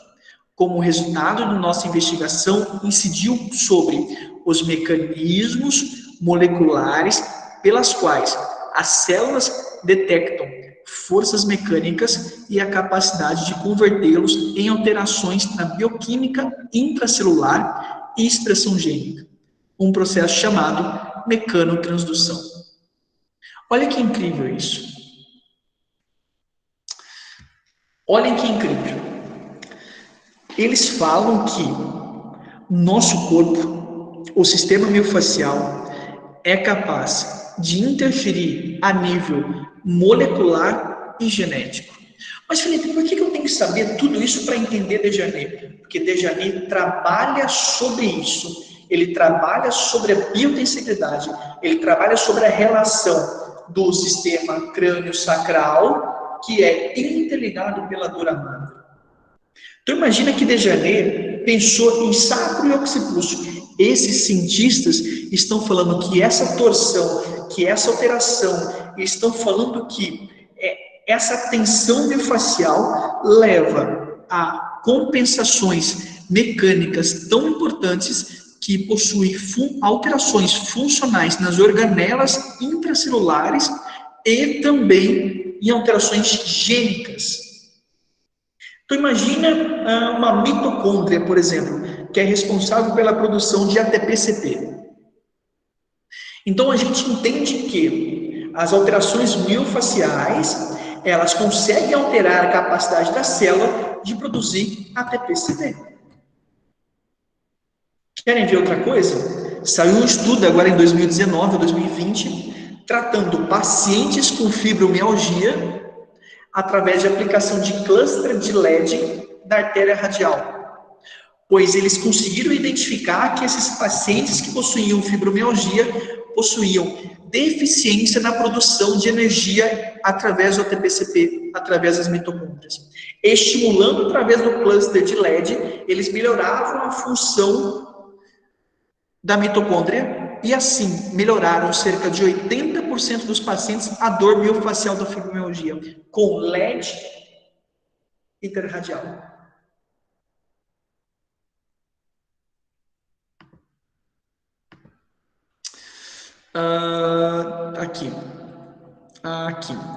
Como resultado da nossa investigação, incidiu sobre os mecanismos moleculares pelas quais as células detectam forças mecânicas e a capacidade de convertê-los em alterações na bioquímica intracelular e expressão gênica, um processo chamado mecanotransdução. Olha que incrível isso. Olhem que incrível. Eles falam que nosso corpo, o sistema miofascial, é capaz de interferir a nível molecular e genético. Mas, Felipe, por que eu tenho que saber tudo isso para entender Desjarnais? Porque Desjarnais trabalha sobre isso. Ele trabalha sobre a biotensibilidade. Ele trabalha sobre a relação do sistema crânio-sacral, que é interligado pela dor amável. Então, imagina que Desjarnais pensou em sacro e occipúcio. Esses cientistas estão falando que essa torção, que essa alteração, estão falando que essa tensão miofascial leva a compensações mecânicas tão importantes que possuem alterações funcionais nas organelas intracelulares e também em alterações gênicas. Então imagina uma mitocôndria, por exemplo, que é responsável pela produção de ATP-CP. Então a gente entende que as alterações miofasciais, elas conseguem alterar a capacidade da célula de produzir ATP-CP. Querem ver outra coisa? Saiu um estudo agora em 2019 ou 2020, tratando pacientes com fibromialgia através de aplicação de cluster de LED da artéria radial. Pois eles conseguiram identificar que esses pacientes que possuíam fibromialgia possuíam deficiência na produção de energia através do ATP-CP, através das mitocôndrias. Estimulando através do cluster de LED, eles melhoravam a função da mitocôndria e assim melhoraram cerca de 80% dos pacientes a dor miofascial da fibromialgia com LED interradial. Aqui.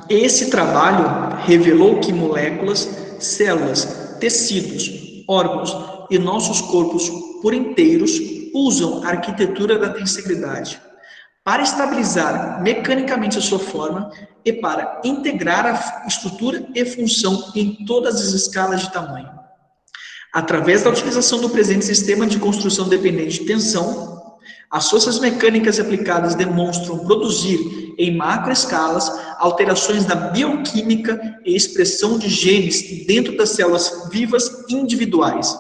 Esse trabalho revelou que moléculas, células, tecidos, órgãos e nossos corpos por inteiros usam a arquitetura da tensegridade para estabilizar mecanicamente a sua forma e para integrar a estrutura e função em todas as escalas de tamanho. Através da utilização do presente sistema de construção dependente de tensão, as forças mecânicas aplicadas demonstram produzir, em macroescalas, alterações na bioquímica e expressão de genes dentro das células vivas individuais.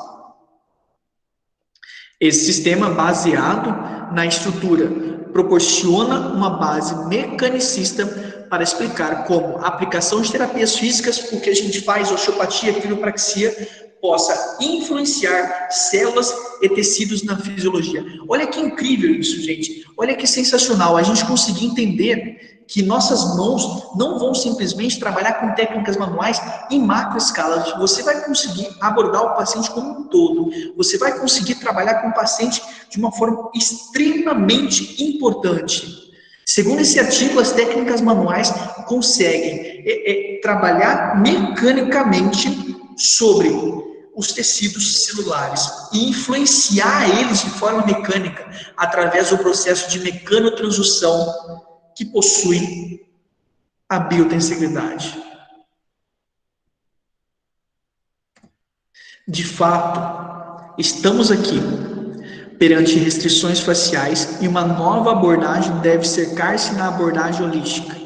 Esse sistema, baseado na estrutura, proporciona uma base mecanicista para explicar como a aplicação de terapias físicas, o que a gente faz, osteopatia, quiropraxia, possa influenciar células e tecidos na fisiologia. Olha que incrível isso, gente. Olha que sensacional a gente conseguir entender que nossas mãos não vão simplesmente trabalhar com técnicas manuais em macroescala. Você vai conseguir abordar o paciente como um todo. Você vai conseguir trabalhar com o paciente de uma forma extremamente importante. Segundo esse artigo, as técnicas manuais conseguem trabalhar mecanicamente sobre os tecidos celulares e influenciar eles de forma mecânica através do processo de mecanotransdução que possui a biotensegridade. De fato, estamos aqui perante restrições faciais e uma nova abordagem deve cercar-se na abordagem holística,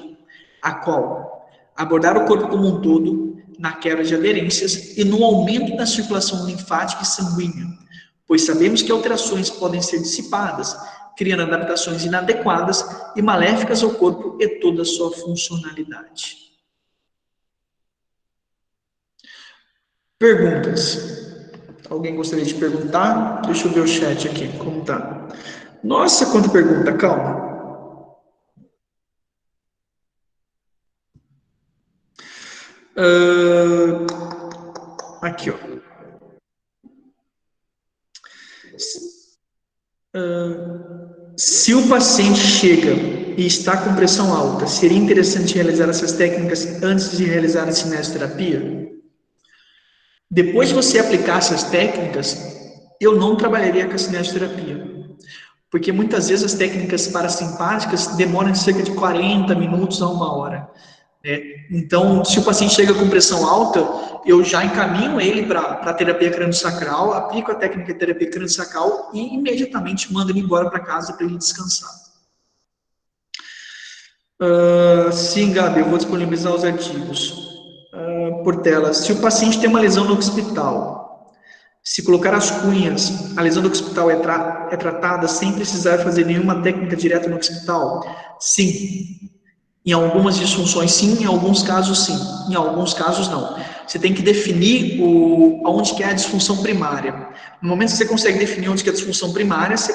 a qual abordar o corpo como um todo na quebra de aderências e no aumento da circulação linfática e sanguínea, pois sabemos que alterações podem ser dissipadas, criando adaptações inadequadas e maléficas ao corpo e toda a sua funcionalidade. Perguntas? Alguém gostaria de perguntar? Deixa eu ver o chat aqui, como tá. Nossa, quanta pergunta, calma. Aqui, ó. Se o paciente chega e está com pressão alta, seria interessante realizar essas técnicas antes de realizar a cinesioterapia? Depois de você aplicar essas técnicas, eu não trabalharia com a cinesioterapia, porque muitas vezes as técnicas parasimpáticas demoram de cerca de 40 minutos a 1 hora. Então, se o paciente chega com pressão alta, eu já encaminho ele para a terapia crânio-sacral, aplico a técnica de terapia crânio-sacral e imediatamente mando ele embora para casa para ele descansar. Sim, Gabi, eu vou disponibilizar os artigos por tela. Se o paciente tem uma lesão no occipital, se colocar as cunhas, a lesão do occipital é tratada sem precisar fazer nenhuma técnica direta no occipital? Sim. Em algumas disfunções, sim. Em alguns casos, sim. Em alguns casos, não. Você tem que definir onde que é a disfunção primária. No momento que você consegue definir onde que é a disfunção primária, você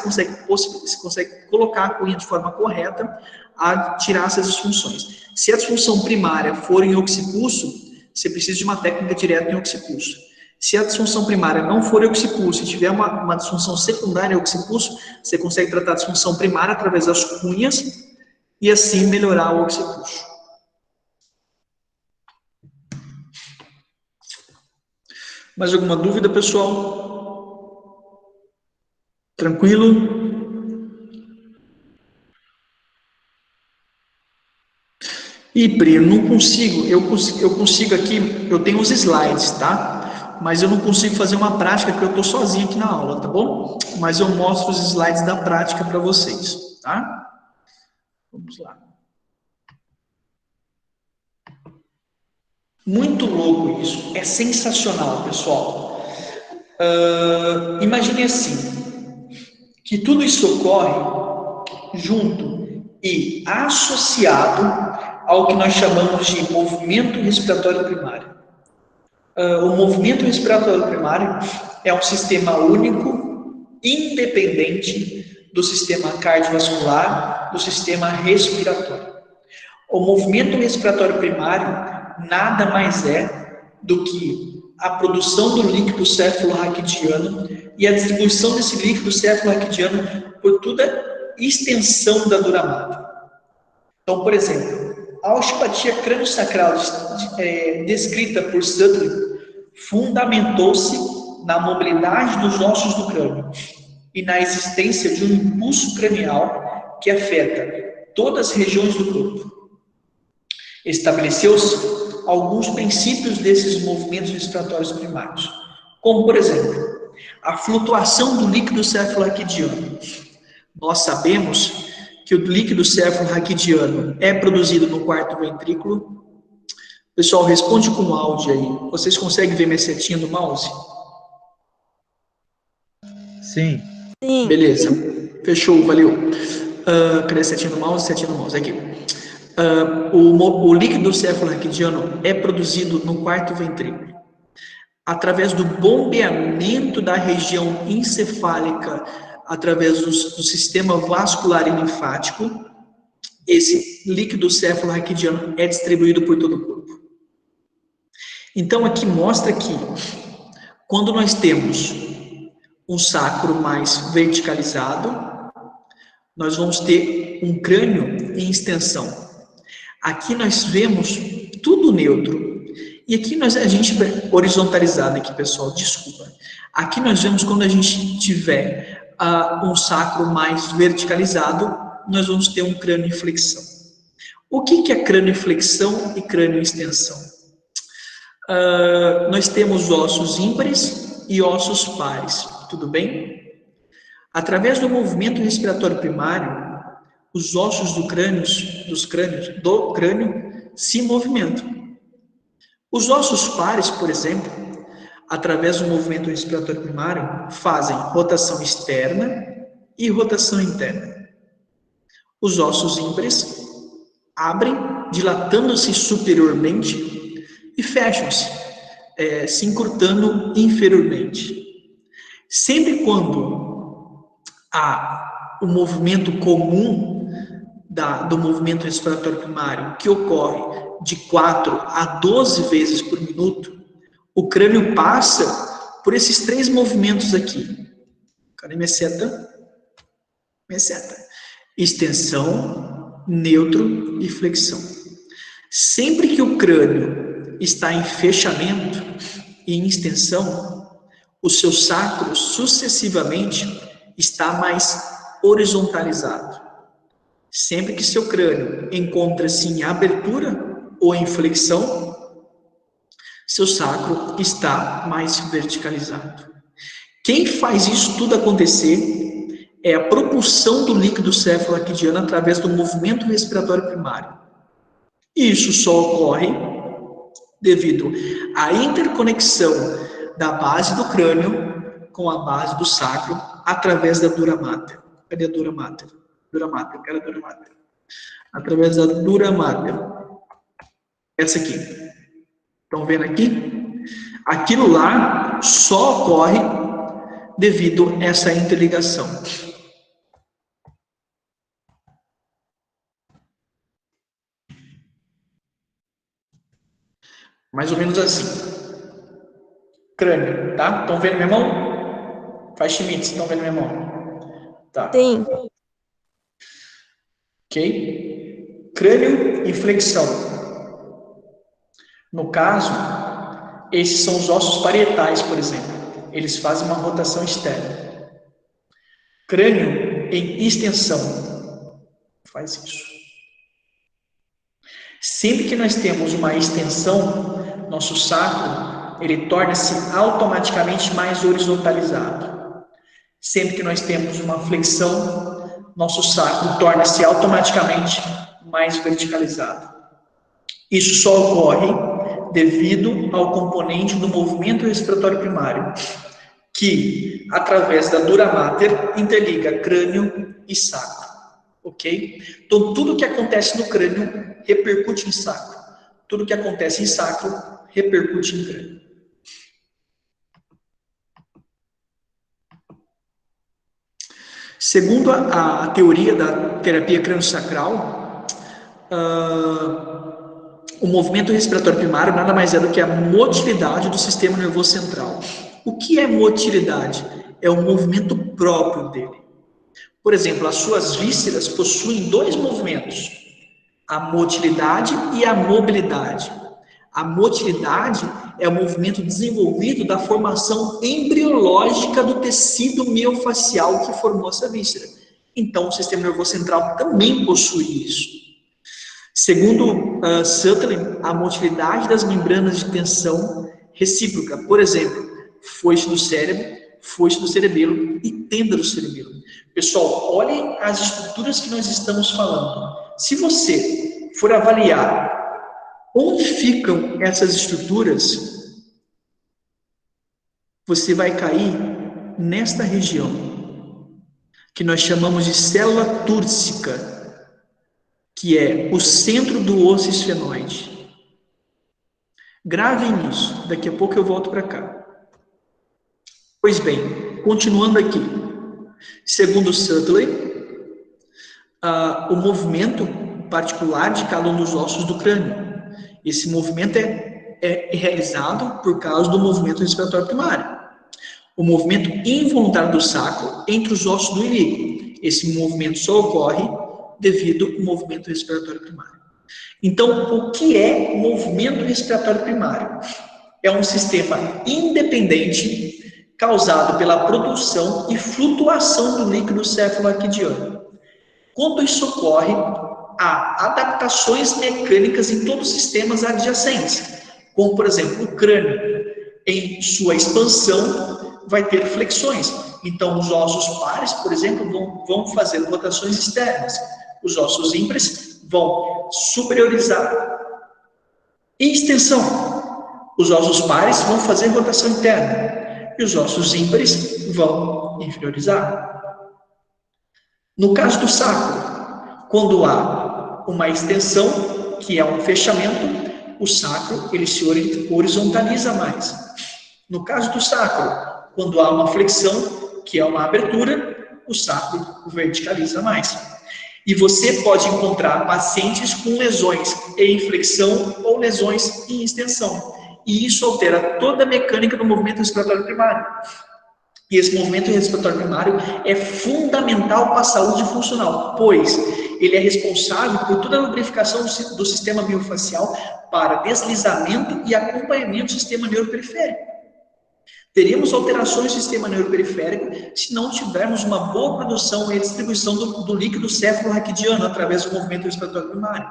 consegue colocar a cunha de forma correta a tirar essas disfunções. Se a disfunção primária for em occipulso, você precisa de uma técnica direta em occipulso. Se a disfunção primária não for em occipulso e tiver uma disfunção secundária em occipulso, você consegue tratar a disfunção primária através das cunhas e assim melhorar o occipulso. Mais alguma dúvida, pessoal? Tranquilo? Pri, eu não consigo, eu consigo aqui, eu tenho os slides, tá? Mas eu não consigo fazer uma prática porque eu estou sozinho aqui na aula, tá bom? Mas eu mostro os slides da prática para vocês, tá? Vamos lá. Muito louco isso, é sensacional, pessoal. Imagine assim, que tudo isso ocorre junto e associado ao que nós chamamos de movimento respiratório primário. O movimento respiratório primário é um sistema único, independente do sistema cardiovascular, do sistema respiratório. O movimento respiratório primário nada mais é do que a produção do líquido céfalo-raquidiano e a distribuição desse líquido céfalo-raquidiano por toda a extensão da dura mater. Então, por exemplo, a osteopatia crânio-sacral descrita por Sutherland fundamentou-se na mobilidade dos ossos do crânio e na existência de um impulso cranial que afeta todas as regiões do corpo. Estabeleceu-se alguns princípios desses movimentos respiratórios primários, como, por exemplo, a flutuação do líquido céfalo-raquidiano. Nós sabemos que o líquido céfalo-raquidiano é produzido no quarto ventrículo. Pessoal, responde com áudio aí. Vocês conseguem ver minha setinha do mouse? Sim. Sim. Beleza. Fechou, valeu. Cadê a setinha do mouse? Setinha do mouse, aqui. O líquido céfalo-raquidiano é produzido no quarto ventrículo, através do bombeamento da região encefálica, através do sistema vascular e linfático. Esse líquido céfalo-raquidiano é distribuído por todo o corpo. Então, aqui mostra que, quando nós temos um sacro mais verticalizado, nós vamos ter um crânio em extensão. Aqui nós vemos tudo neutro. E aqui a gente horizontalizado aqui, pessoal, desculpa. Aqui nós vemos quando a gente tiver um sacro mais verticalizado, nós vamos ter um crânio em flexão. O que é crânio em flexão e crânio em extensão? Nós temos ossos ímpares e ossos pares, tudo bem? Através do movimento respiratório primário, os ossos do crânio se movimentam. Os ossos pares, por exemplo, através do movimento respiratório primário, fazem rotação externa e rotação interna. Os ossos ímpares abrem, dilatando-se superiormente e fecham-se, se encurtando inferiormente. Sempre quando há o movimento comum do movimento respiratório primário, que ocorre de 4 a 12 vezes por minuto, o crânio passa por esses 3 movimentos aqui. Cadê minha seta? Minha seta. Extensão, neutro e flexão. Sempre que o crânio está em fechamento e em extensão, o seu sacro sucessivamente está mais horizontalizado. Sempre que seu crânio encontra-se em abertura ou em flexão, seu sacro está mais verticalizado. Quem faz isso tudo acontecer é a propulsão do líquido céfalo-raquidiano através do movimento respiratório primário. E isso só ocorre devido à interconexão da base do crânio com a base do sacro através da dura mater. Cadê a dura mater? Dura mater, quero a dura mater. Através da dura mater. Essa aqui. Estão vendo aqui? Aquilo lá só ocorre devido a essa interligação. Mais ou menos assim. Crânio, tá? Estão vendo minha mão? Faz Schmitz, estão vendo minha mão? Tá. Sim. Ok? Crânio e flexão. No caso, esses são os ossos parietais, por exemplo. Eles fazem uma rotação externa. Crânio em extensão. Faz isso. Sempre que nós temos uma extensão, nosso sacro, ele torna-se automaticamente mais horizontalizado. Sempre que nós temos uma flexão, nosso sacro torna-se automaticamente mais verticalizado. Isso só ocorre devido ao componente do movimento respiratório primário, que, através da dura mater, interliga crânio e sacro. ok? Então, tudo que acontece no crânio repercute em sacro. Tudo que acontece em sacro repercute em crânio. Segundo a teoria da terapia crânio-sacral, o movimento respiratório primário nada mais é do que a motilidade do sistema nervoso central. O que é motilidade? É o movimento próprio dele. Por exemplo, as suas vísceras possuem dois movimentos, a motilidade e a mobilidade. A motilidade é o movimento desenvolvido da formação embriológica do tecido miofascial que formou essa víscera. Então, o sistema nervoso central também possui isso. Segundo Sutherland, a motilidade das membranas de tensão recíproca, por exemplo, foice do cérebro, foice do cerebelo e tenda do cerebelo. Pessoal, olhem as estruturas que nós estamos falando. Se você for avaliar onde ficam essas estruturas, você vai cair nesta região, que nós chamamos de célula túrcica, que é o centro do osso esfenoide. Gravem isso, daqui a pouco eu volto para cá. Pois bem, continuando aqui. Segundo Sutherland, o movimento particular de cada um dos ossos do crânio. Esse movimento é realizado por causa do movimento respiratório primário. O movimento involuntário do sacro entre os ossos do ilíaco. Esse movimento só ocorre devido ao movimento respiratório primário. Então, o que é movimento respiratório primário? É um sistema independente causado pela produção e flutuação do líquido cefaloraquidiano. Quando isso ocorre, há adaptações mecânicas em todos os sistemas adjacentes, como, por exemplo, o crânio, em sua expansão, vai ter flexões. Então, os ossos pares, por exemplo, vão fazer rotações externas. Os ossos ímpares vão superiorizar. Em extensão, os ossos pares vão fazer rotação interna. E os ossos ímpares vão inferiorizar. No caso do sacro, quando há uma extensão, que é um fechamento, o sacro ele se horizontaliza mais. No caso do sacro, quando há uma flexão, que é uma abertura, o sacro verticaliza mais. E você pode encontrar pacientes com lesões em flexão ou lesões em extensão. E isso altera toda a mecânica do movimento respiratório primário. E esse movimento respiratório primário é fundamental para a saúde funcional, pois ele é responsável por toda a lubrificação do sistema miofascial para deslizamento e acompanhamento do sistema neuroperiférico. Teríamos alterações do sistema neuroperiférico se não tivermos uma boa produção e distribuição do líquido cefalorraquidiano através do movimento respiratório primário.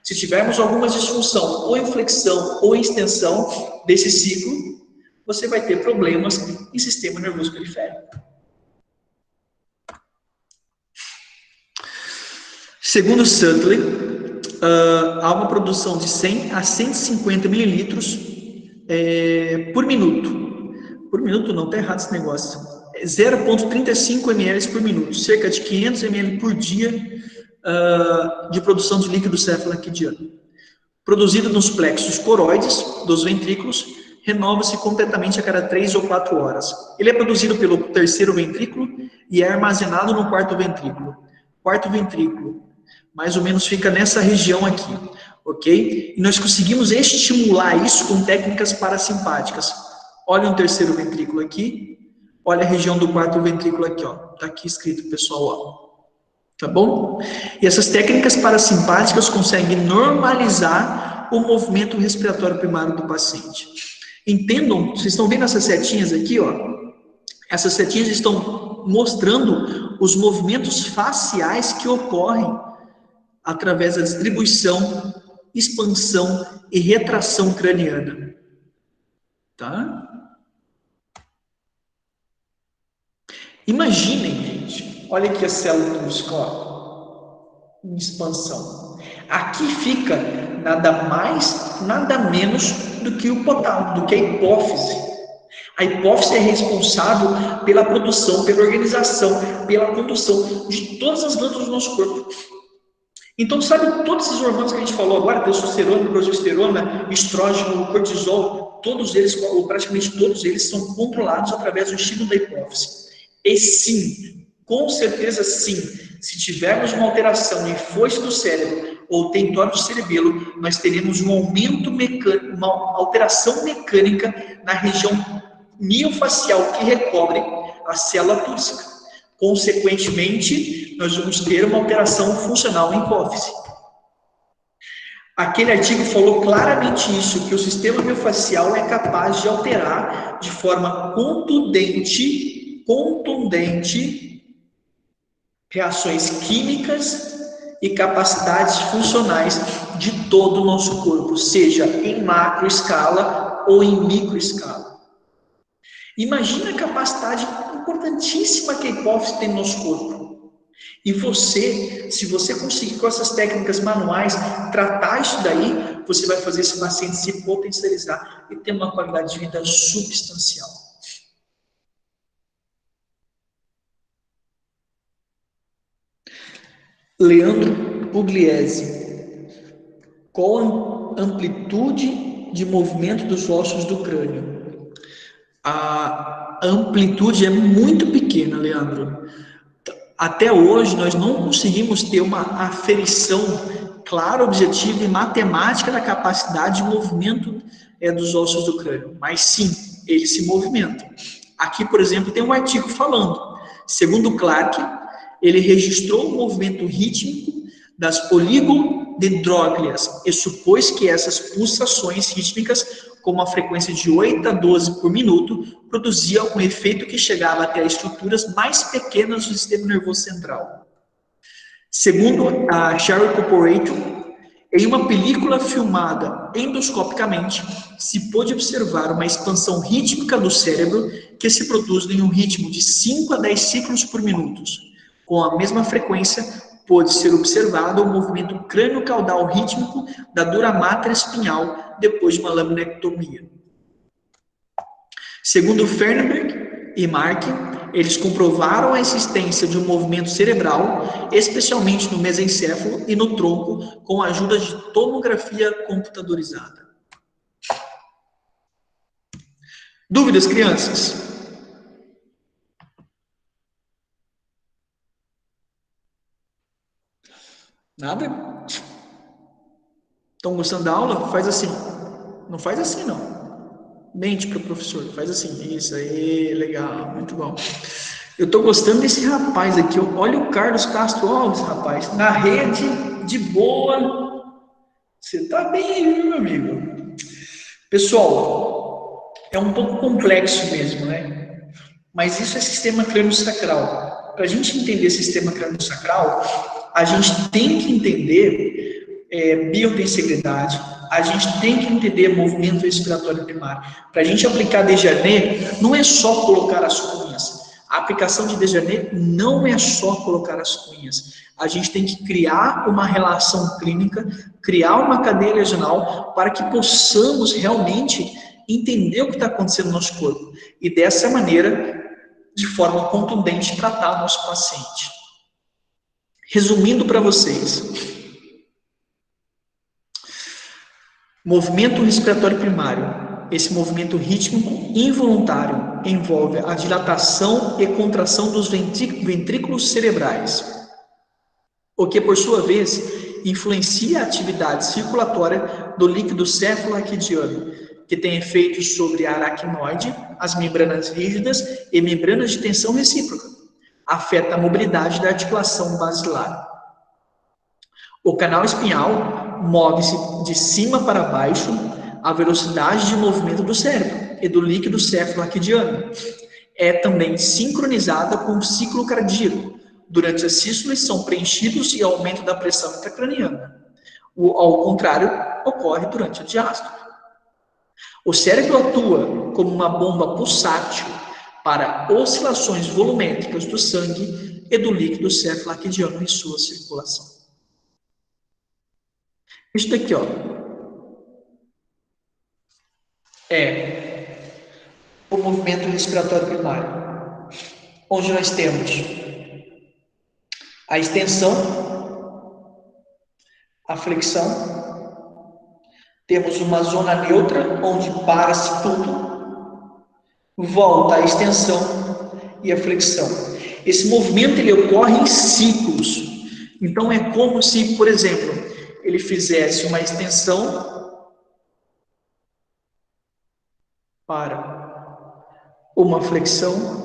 Se tivermos alguma disfunção ou em flexão ou em extensão desse ciclo, você vai ter problemas em sistema nervoso periférico. Segundo Sutherland, há uma produção de 100 a 150 mililitros por minuto. Por minuto não, está errado esse negócio. 0,35 ml por minuto, cerca de 500 ml por dia de produção de líquido cefalorraquidiano. Produzido nos plexos coroides dos ventrículos, renova-se completamente a cada 3 ou 4 horas. Ele é produzido pelo terceiro ventrículo e é armazenado no quarto ventrículo. Quarto ventrículo, mais ou menos fica nessa região aqui, ok? E nós conseguimos estimular isso com técnicas parasimpáticas. Olha o terceiro ventrículo aqui, olha a região do quarto ventrículo aqui, ó. Tá aqui escrito, pessoal, ó. Tá bom? E essas técnicas parasimpáticas conseguem normalizar o movimento respiratório primário do paciente. Entendam, vocês estão vendo essas setinhas aqui, ó? Essas setinhas estão mostrando os movimentos faciais que ocorrem através da distribuição, expansão e retração craniana. Tá? Imaginem, gente, olha aqui a célula muscular em expansão. Aqui fica nada mais, nada menos do que o hipotálamo, do que a hipófise. A hipófise é responsável pela produção, pela organização, pela condução de todas as glândulas do nosso corpo. Então, sabe, todos esses hormônios que a gente falou agora, testosterona, progesterona, estrógeno, cortisol, todos eles, ou praticamente todos eles, são controlados através do estímulo da hipófise. E sim, com certeza sim, se tivermos uma alteração em foice do cérebro ou tentório do cerebelo, nós teremos um aumento mecânico, uma alteração mecânica na região miofacial que recobre a célula túrcica. Consequentemente, nós vamos ter uma alteração funcional em hipófise. Aquele artigo falou claramente isso, que o sistema miofacial é capaz de alterar de forma contundente reações químicas e capacidades funcionais de todo o nosso corpo, seja em macro escala ou em micro escala. Imagina a capacidade importantíssima que a hipófise tem no nosso corpo. E você, se você conseguir com essas técnicas manuais tratar isso daí, você vai fazer esse paciente se potencializar e ter uma qualidade de vida substancial. Leandro Pugliese. Qual a amplitude de movimento dos ossos do crânio? A amplitude é muito pequena, Leandro. Até hoje, nós não conseguimos ter uma aferição clara, objetiva e matemática da capacidade de movimento dos ossos do crânio. Mas sim, eles se movimentam. Aqui, por exemplo, tem um artigo falando. Segundo Clark, ele registrou o movimento rítmico das oligodendróglias e supôs que essas pulsações rítmicas, com uma frequência de 8 a 12 por minuto, produziam um efeito que chegava até estruturas mais pequenas do sistema nervoso central. Segundo a Sherry Corporation, em uma película filmada endoscopicamente, se pôde observar uma expansão rítmica do cérebro que se produz em um ritmo de 5 a 10 ciclos por minuto. Com a mesma frequência, pôde ser observado o movimento crânio-caudal rítmico da dura mater espinhal depois de uma laminectomia. Segundo Fernberg e Mark, eles comprovaram a existência de um movimento cerebral, especialmente no mesencéfalo e no tronco, com a ajuda de tomografia computadorizada. Dúvidas, crianças? Nada? Estão gostando da aula? Faz assim. Não faz assim, não. Mente para o professor. Faz assim. Isso aí, legal. Muito bom. Eu estou gostando desse rapaz aqui. Olha o Carlos Castro. Olha esse rapaz. Na rede, de boa. Você está bem aí, meu amigo. Pessoal, é um pouco complexo mesmo, né? Mas isso é sistema crânio-sacral. Para a gente entender sistema crânio-sacral, a gente tem que entender biotensegridade, a gente tem que entender movimento respiratório primário. Para a gente aplicar Desjardins, não é só colocar as cunhas. A aplicação de Desjardins não é só colocar as cunhas. A gente tem que criar uma relação clínica, criar uma cadeia lesional para que possamos realmente entender o que está acontecendo no nosso corpo. E dessa maneira, de forma contundente, tratar o nosso paciente. Resumindo para vocês, movimento respiratório primário. Esse movimento rítmico involuntário envolve a dilatação e contração dos ventrículos cerebrais, o que, por sua vez, influencia a atividade circulatória do líquido cefalo-raquidiano, que tem efeitos sobre a aracnoide, as membranas rígidas e membranas de tensão recíproca. Afeta a mobilidade da articulação basilar. O canal espinhal move-se de cima para baixo a velocidade de movimento do cérebro e do líquido cefalo-raquidiano. É também sincronizada com o ciclo cardíaco. Durante as sístoles são preenchidos e aumento da pressão intracraniana. Ao contrário, ocorre durante a diástole. O cérebro atua como uma bomba pulsátil para oscilações volumétricas do sangue e do líquido cefalo-raquidiano em sua circulação. Isso daqui, ó, é o movimento respiratório primário, onde nós temos a extensão, a flexão, temos uma zona neutra, onde para-se tudo, volta a extensão e a flexão. Esse movimento ele ocorre em ciclos. Então é como se, por exemplo, ele fizesse uma extensão para uma flexão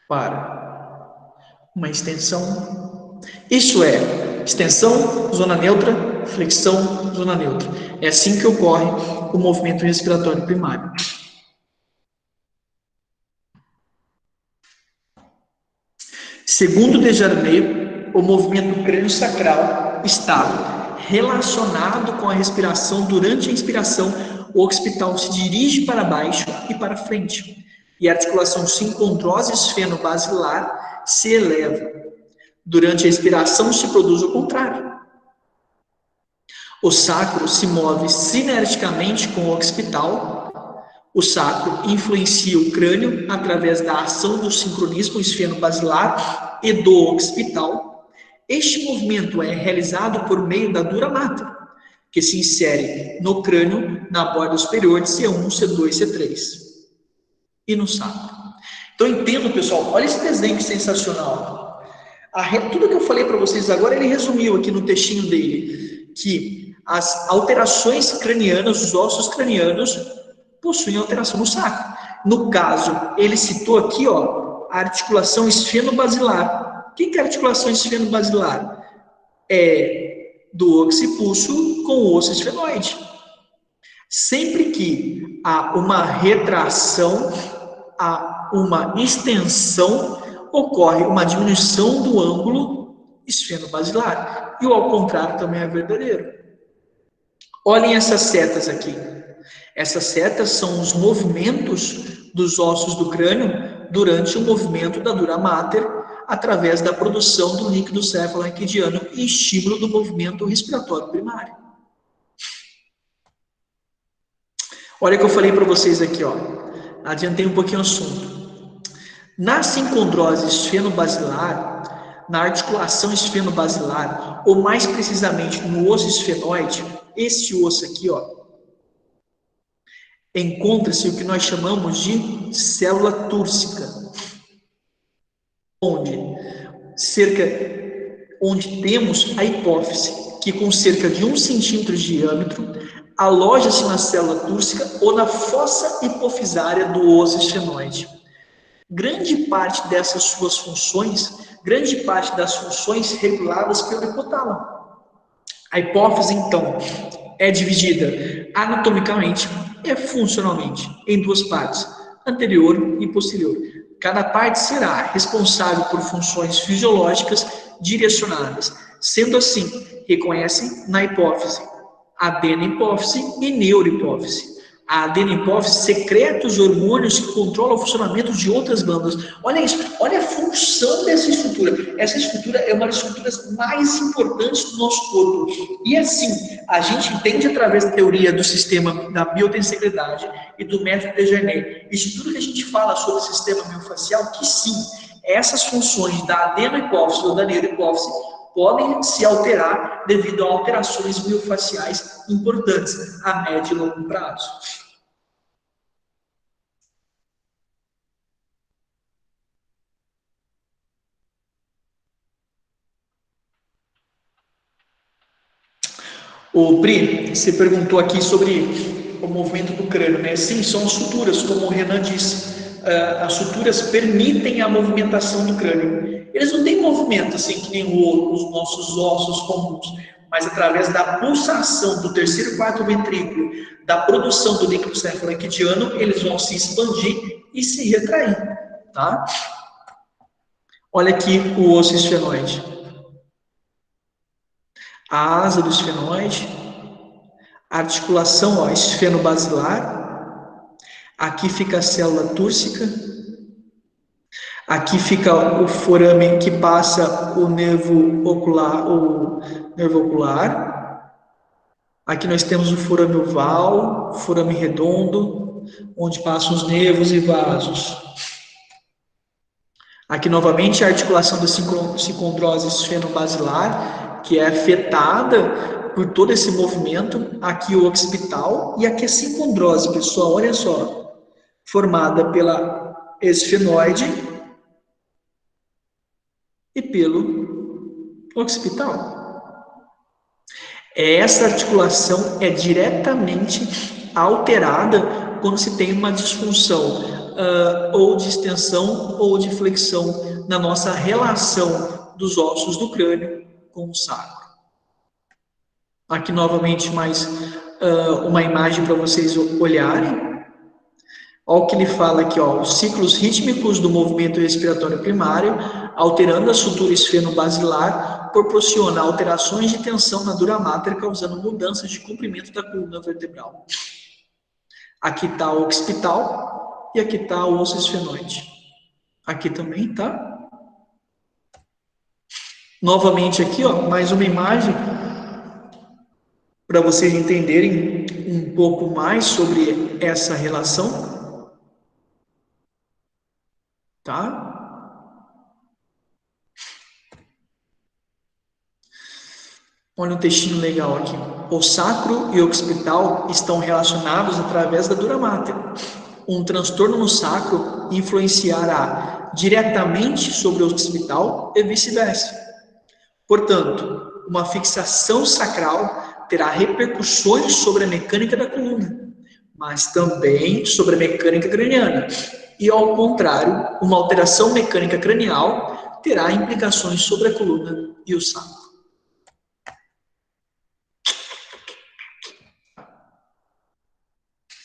para uma extensão. Isso é extensão, zona neutra, flexão, zona neutra. É assim que ocorre o movimento respiratório primário. Segundo Desjarnais, o movimento crânio-sacral está relacionado com a respiração. Durante a inspiração, o occipital se dirige para baixo e para frente, e a articulação sincondrose esfenobasilar se eleva. Durante a expiração, se produz o contrário. O sacro se move sinergicamente com o occipital. O sacro influencia o crânio através da ação do sincronismo esfenobasilar e do occipital. Este movimento é realizado por meio da dura mater, que se insere no crânio, na borda superior de C1, C2, C3 e no sacro. Então entendo, pessoal, olha esse desenho sensacional. Tudo que eu falei para vocês agora, ele resumiu aqui no textinho dele, que as alterações cranianas, os ossos cranianos, possuem alteração no sacro. No caso, ele citou aqui, ó, a articulação esfenobasilar. O que é a articulação esfenobasilar? É do occipulso com o osso esfenoide. Sempre que há uma retração, há uma extensão, ocorre uma diminuição do ângulo esfenobasilar. E o ao contrário também é verdadeiro. Olhem essas setas aqui. Essas setas são os movimentos dos ossos do crânio durante o movimento da dura mater, através da produção do líquido cefalo-raquidiano e estímulo do movimento respiratório primário. Olha o que eu falei para vocês aqui, ó. Adiantei um pouquinho o assunto. Na sincondrose esfenobasilar, na articulação esfenobasilar, ou mais precisamente no osso esfenoide, esse osso aqui, ó, encontra-se o que nós chamamos de célula túrcica, onde temos a hipófise, que com cerca de 1 centímetro de diâmetro, aloja-se na célula túrcica ou na fossa hipofisária do osso esfenoide. Grande parte dessas suas funções, grande parte das funções reguladas pelo hipotálamo. A hipófise, então, é dividida anatomicamente e funcionalmente em duas partes, anterior e posterior. Cada parte será responsável por funções fisiológicas direcionadas. Sendo assim, reconhecem na hipófise adenopófise e neurohipófise. A adenopófise secreta os hormônios que controlam o funcionamento de outras glândulas. Olha isso, olha a função dessa estrutura. Essa estrutura é uma das estruturas mais importantes do nosso corpo. E assim, a gente entende através da teoria do sistema da biotensegridade e do método Desjarnais. Isso tudo que a gente fala sobre o sistema miofascial, que sim, essas funções da adenopófise ou da neurohipófise podem se alterar devido a alterações miofaciais importantes a médio e longo prazo. O Pri, você perguntou aqui sobre o movimento do crânio, né? Sim, são as suturas, como o Renan disse. As suturas permitem a movimentação do crânio. Eles não têm movimento assim que nem os nossos ossos comuns, mas através da pulsação do terceiro e quarto ventrículo, da produção do líquido cefalo-raquidiano, eles vão se expandir e se retrair, tá? Olha aqui o osso esfenoide. A asa do esfenoide, a articulação, ó, esfenobasilar. Aqui fica a célula túrcica. Aqui fica o forame que passa o nervo ocular. Aqui nós temos o forame oval, forame redondo, onde passam os nervos e vasos. Aqui, novamente, a articulação da sicondrose esfenobasilar, que é afetada por todo esse movimento. Aqui o occipital e aqui a sicondrose, pessoal, olha só, formada pela esfenoide e pelo occipital. Essa articulação é diretamente alterada quando se tem uma disfunção ou de extensão ou de flexão na nossa relação dos ossos do crânio com o sacro. Aqui novamente mais uma imagem para vocês olharem. Olha o que ele fala aqui, ó, os ciclos rítmicos do movimento respiratório primário, alterando a sutura esfenobasilar, proporciona alterações de tensão na dura mater, causando mudanças de comprimento da coluna vertebral. Aqui está o occipital e aqui está o osso esfenoide. Aqui também, tá? Novamente aqui, ó, mais uma imagem para vocês entenderem um pouco mais sobre essa relação. Tá? Olha um textinho legal aqui. O sacro e o occipital estão relacionados através da dura mater. Um transtorno no sacro influenciará diretamente sobre o occipital e vice-versa. Portanto, uma fixação sacral terá repercussões sobre a mecânica da coluna, mas também sobre a mecânica craniana. E, ao contrário, uma alteração mecânica cranial terá implicações sobre a coluna e o sacro.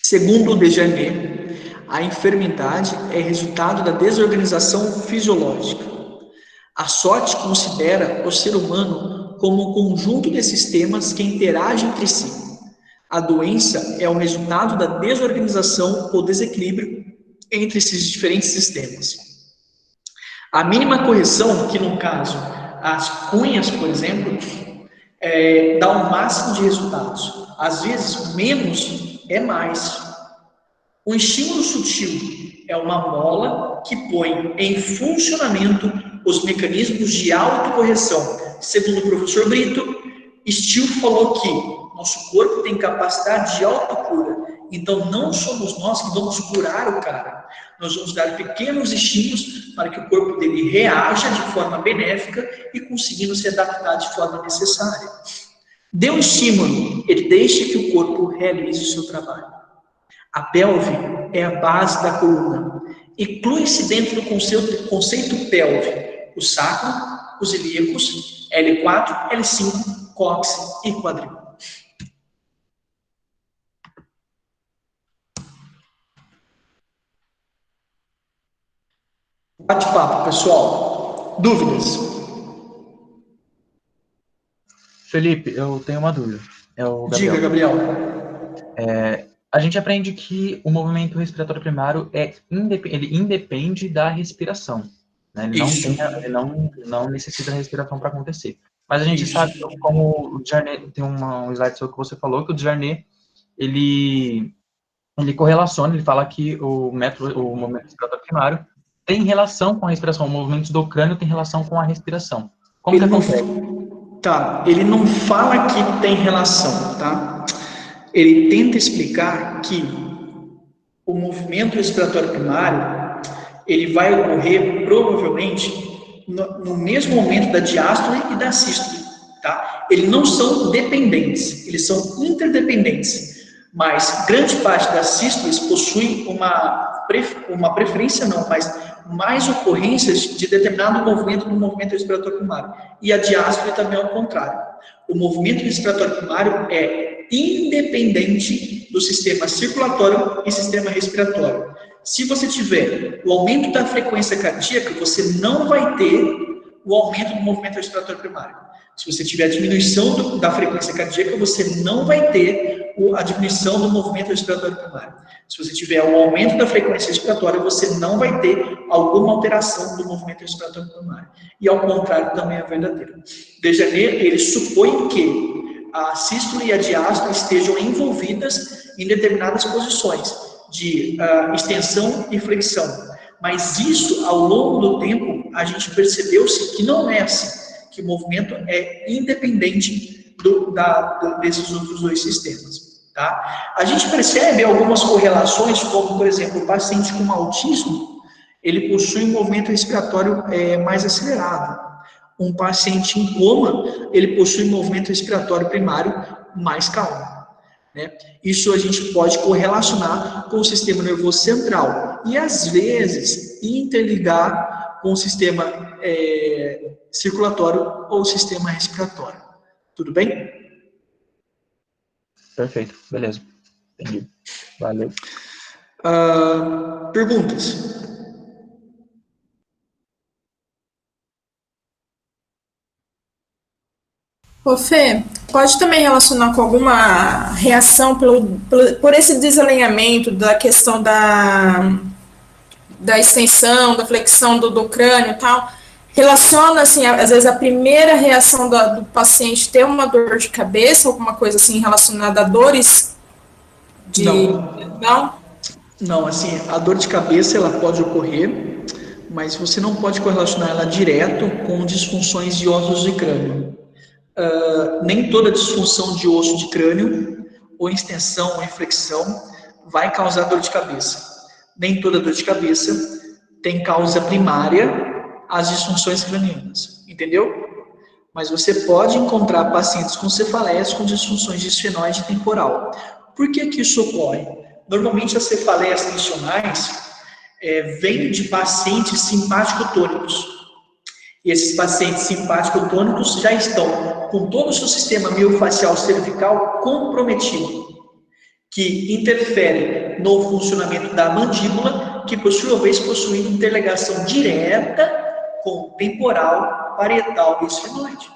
Segundo Desjarnais, a enfermidade é resultado da desorganização fisiológica. A sorte considera o ser humano como um conjunto de sistemas que interagem entre si. A doença é o resultado da desorganização ou desequilíbrio entre esses diferentes sistemas. A mínima correção, que no caso, as cunhas, por exemplo, dá o máximo de resultados. Às vezes, menos é mais. O estímulo sutil é uma mola que põe em funcionamento os mecanismos de autocorreção. Segundo o professor Brito, Steele falou que nosso corpo tem capacidade de autocura. Então, não somos nós que vamos curar o cara. Nós vamos dar pequenos estímulos para que o corpo dele reaja de forma benéfica e conseguindo se adaptar de forma necessária. Dê um estímulo, ele deixa que o corpo realize o seu trabalho. A pelve é a base da coluna. Inclui-se dentro do conceito pelve o sacro, os ilíacos, L4, L5, cóccix e quadril. Bate-papo, pessoal. Dúvidas? Felipe, eu tenho uma dúvida. Diga, Gabriel. A gente aprende que o movimento respiratório primário ele independe da respiração. Né? Ele não necessita da respiração para acontecer. Mas a gente sabe, como o Desjarnais, tem um slide sobre o que você falou, que o Desjarnais, ele correlaciona, ele fala que o movimento respiratório primário tem relação com a respiração, o movimento do crânio tem relação com a respiração. Como que acontece? Ele não fala que tem relação, tá? Ele tenta explicar que o movimento respiratório primário, ele vai ocorrer provavelmente no mesmo momento da diástole e da sístole, tá? Eles não são dependentes, eles são interdependentes, mas grande parte das sístoles possui uma preferência não, mas mais ocorrências de determinado movimento no movimento respiratório primário. E a diástole também é o contrário. O movimento respiratório primário é independente do sistema circulatório e sistema respiratório. Se você tiver o aumento da frequência cardíaca, você não vai ter o aumento do movimento respiratório primário. Se você tiver a diminuição da frequência cardíaca, você não vai ter a diminuição do movimento respiratório primário. Se você tiver o aumento da frequência respiratória, você não vai ter alguma alteração do movimento respiratório primário. E ao contrário também é verdadeiro. Desjarnais, ele supõe que a sístole e a diástole estejam envolvidas em determinadas posições. de extensão e flexão. Mas isso, ao longo do tempo, a gente percebeu-se que não é assim, que o movimento é independente desses outros dois sistemas. Tá? A gente percebe algumas correlações, como, por exemplo, o paciente com autismo, ele possui um movimento respiratório mais acelerado. Um paciente em coma, ele possui um movimento respiratório primário mais calmo. Né? Isso a gente pode correlacionar com o sistema nervoso central e, às vezes, interligar com o sistema circulatório ou sistema respiratório. Tudo bem? Perfeito, beleza. Entendi. Valeu. Perguntas? Ô Fê, pode também relacionar com alguma reação por esse desalinhamento da questão da extensão, da flexão do crânio e tal? Relaciona, assim, às vezes a primeira reação do paciente ter uma dor de cabeça, alguma coisa assim relacionada a dores de... Não? Não, assim, a dor de cabeça ela pode ocorrer, mas você não pode correlacionar ela direto com disfunções de ossos de crânio. Nem toda disfunção de osso de crânio, ou extensão ou flexão, vai causar dor de cabeça. Nem toda dor de cabeça tem causa primária as disfunções cranianas, entendeu? Mas você pode encontrar pacientes com cefaleias com disfunções de esfenoide temporal. Por que que isso ocorre? Normalmente as cefaleias tensionais vêm de pacientes simpático-tônicos. E esses pacientes simpático-tônicos já estão com todo o seu sistema miofascial cervical comprometido, que interfere no funcionamento da mandíbula, que por sua vez possui interligação direta com temporal, parietal e esfenoide.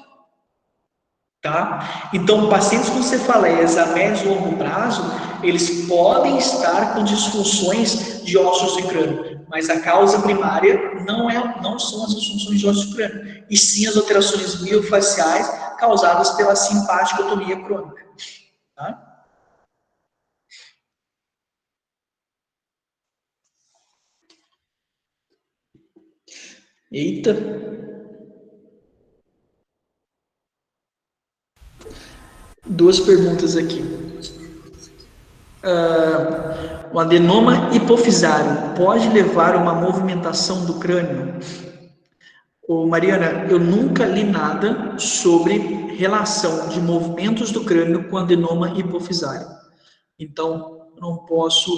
Tá? Então, pacientes com cefaleias a médio e longo prazo, eles podem estar com disfunções de ossos de crânio, mas a causa primária não são as disfunções de ossos de crânio, e sim as alterações miofaciais causadas pela simpaticotonia crônica. Tá? Eita! Duas perguntas aqui. O adenoma hipofisário pode levar a uma movimentação do crânio? Ô, Mariana, eu nunca li nada sobre relação de movimentos do crânio com adenoma hipofisário. Então, eu não posso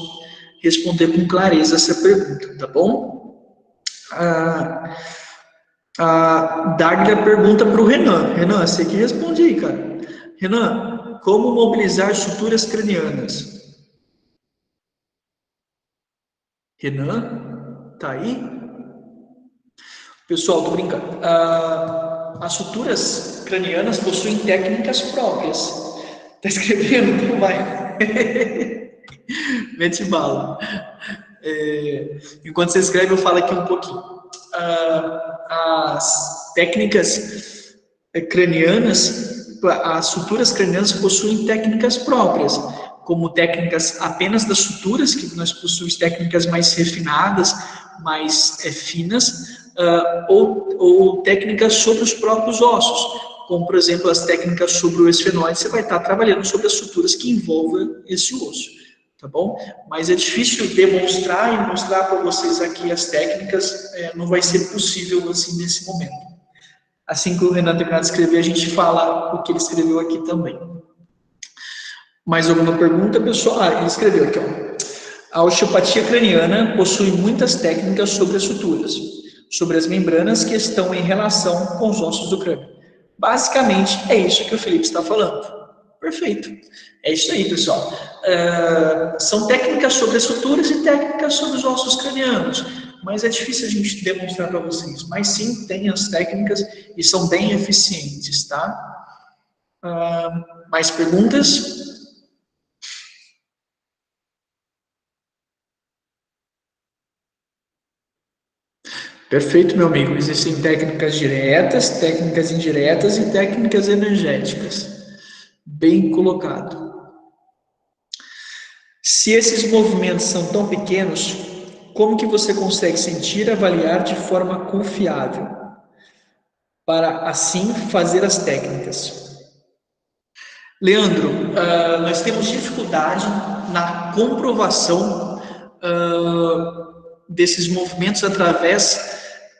responder com clareza essa pergunta, tá bom? A Daglia pergunta para o Renan. Renan, você que responde aí, cara. Renan, como mobilizar suturas cranianas? Renan, tá aí? Pessoal, tô brincando. As suturas cranianas possuem técnicas próprias. Tá escrevendo? Então vai. Mete bala. Enquanto você escreve, eu falo aqui um pouquinho. As técnicas cranianas, as suturas cranianas possuem técnicas próprias, como técnicas apenas das suturas, que nós possuímos técnicas mais refinadas, mais finas, ou técnicas sobre os próprios ossos, como, por exemplo, as técnicas sobre o esfenoide, você vai estar trabalhando sobre as suturas que envolvem esse osso, tá bom? Mas é difícil demonstrar e mostrar para vocês aqui as técnicas, não vai ser possível assim nesse momento. Assim que o Renan terminar de escrever, a gente fala o que ele escreveu aqui também. Mais alguma pergunta, pessoal? Ele escreveu aqui, ó. A osteopatia craniana possui muitas técnicas sobre as suturas, sobre as membranas que estão em relação com os ossos do crânio. Basicamente, é isso que o Felipe está falando. Perfeito. É isso aí, pessoal. São técnicas sobre as suturas e técnicas sobre os ossos cranianos, mas é difícil a gente demonstrar para vocês. Mas sim, tem as técnicas e são bem eficientes, tá? Mais perguntas? Perfeito, meu amigo. Existem técnicas diretas, técnicas indiretas e técnicas energéticas. Bem colocado. Se esses movimentos são tão pequenos, como que você consegue sentir e avaliar de forma confiável, para assim fazer as técnicas? Leandro, nós temos dificuldade na comprovação desses movimentos através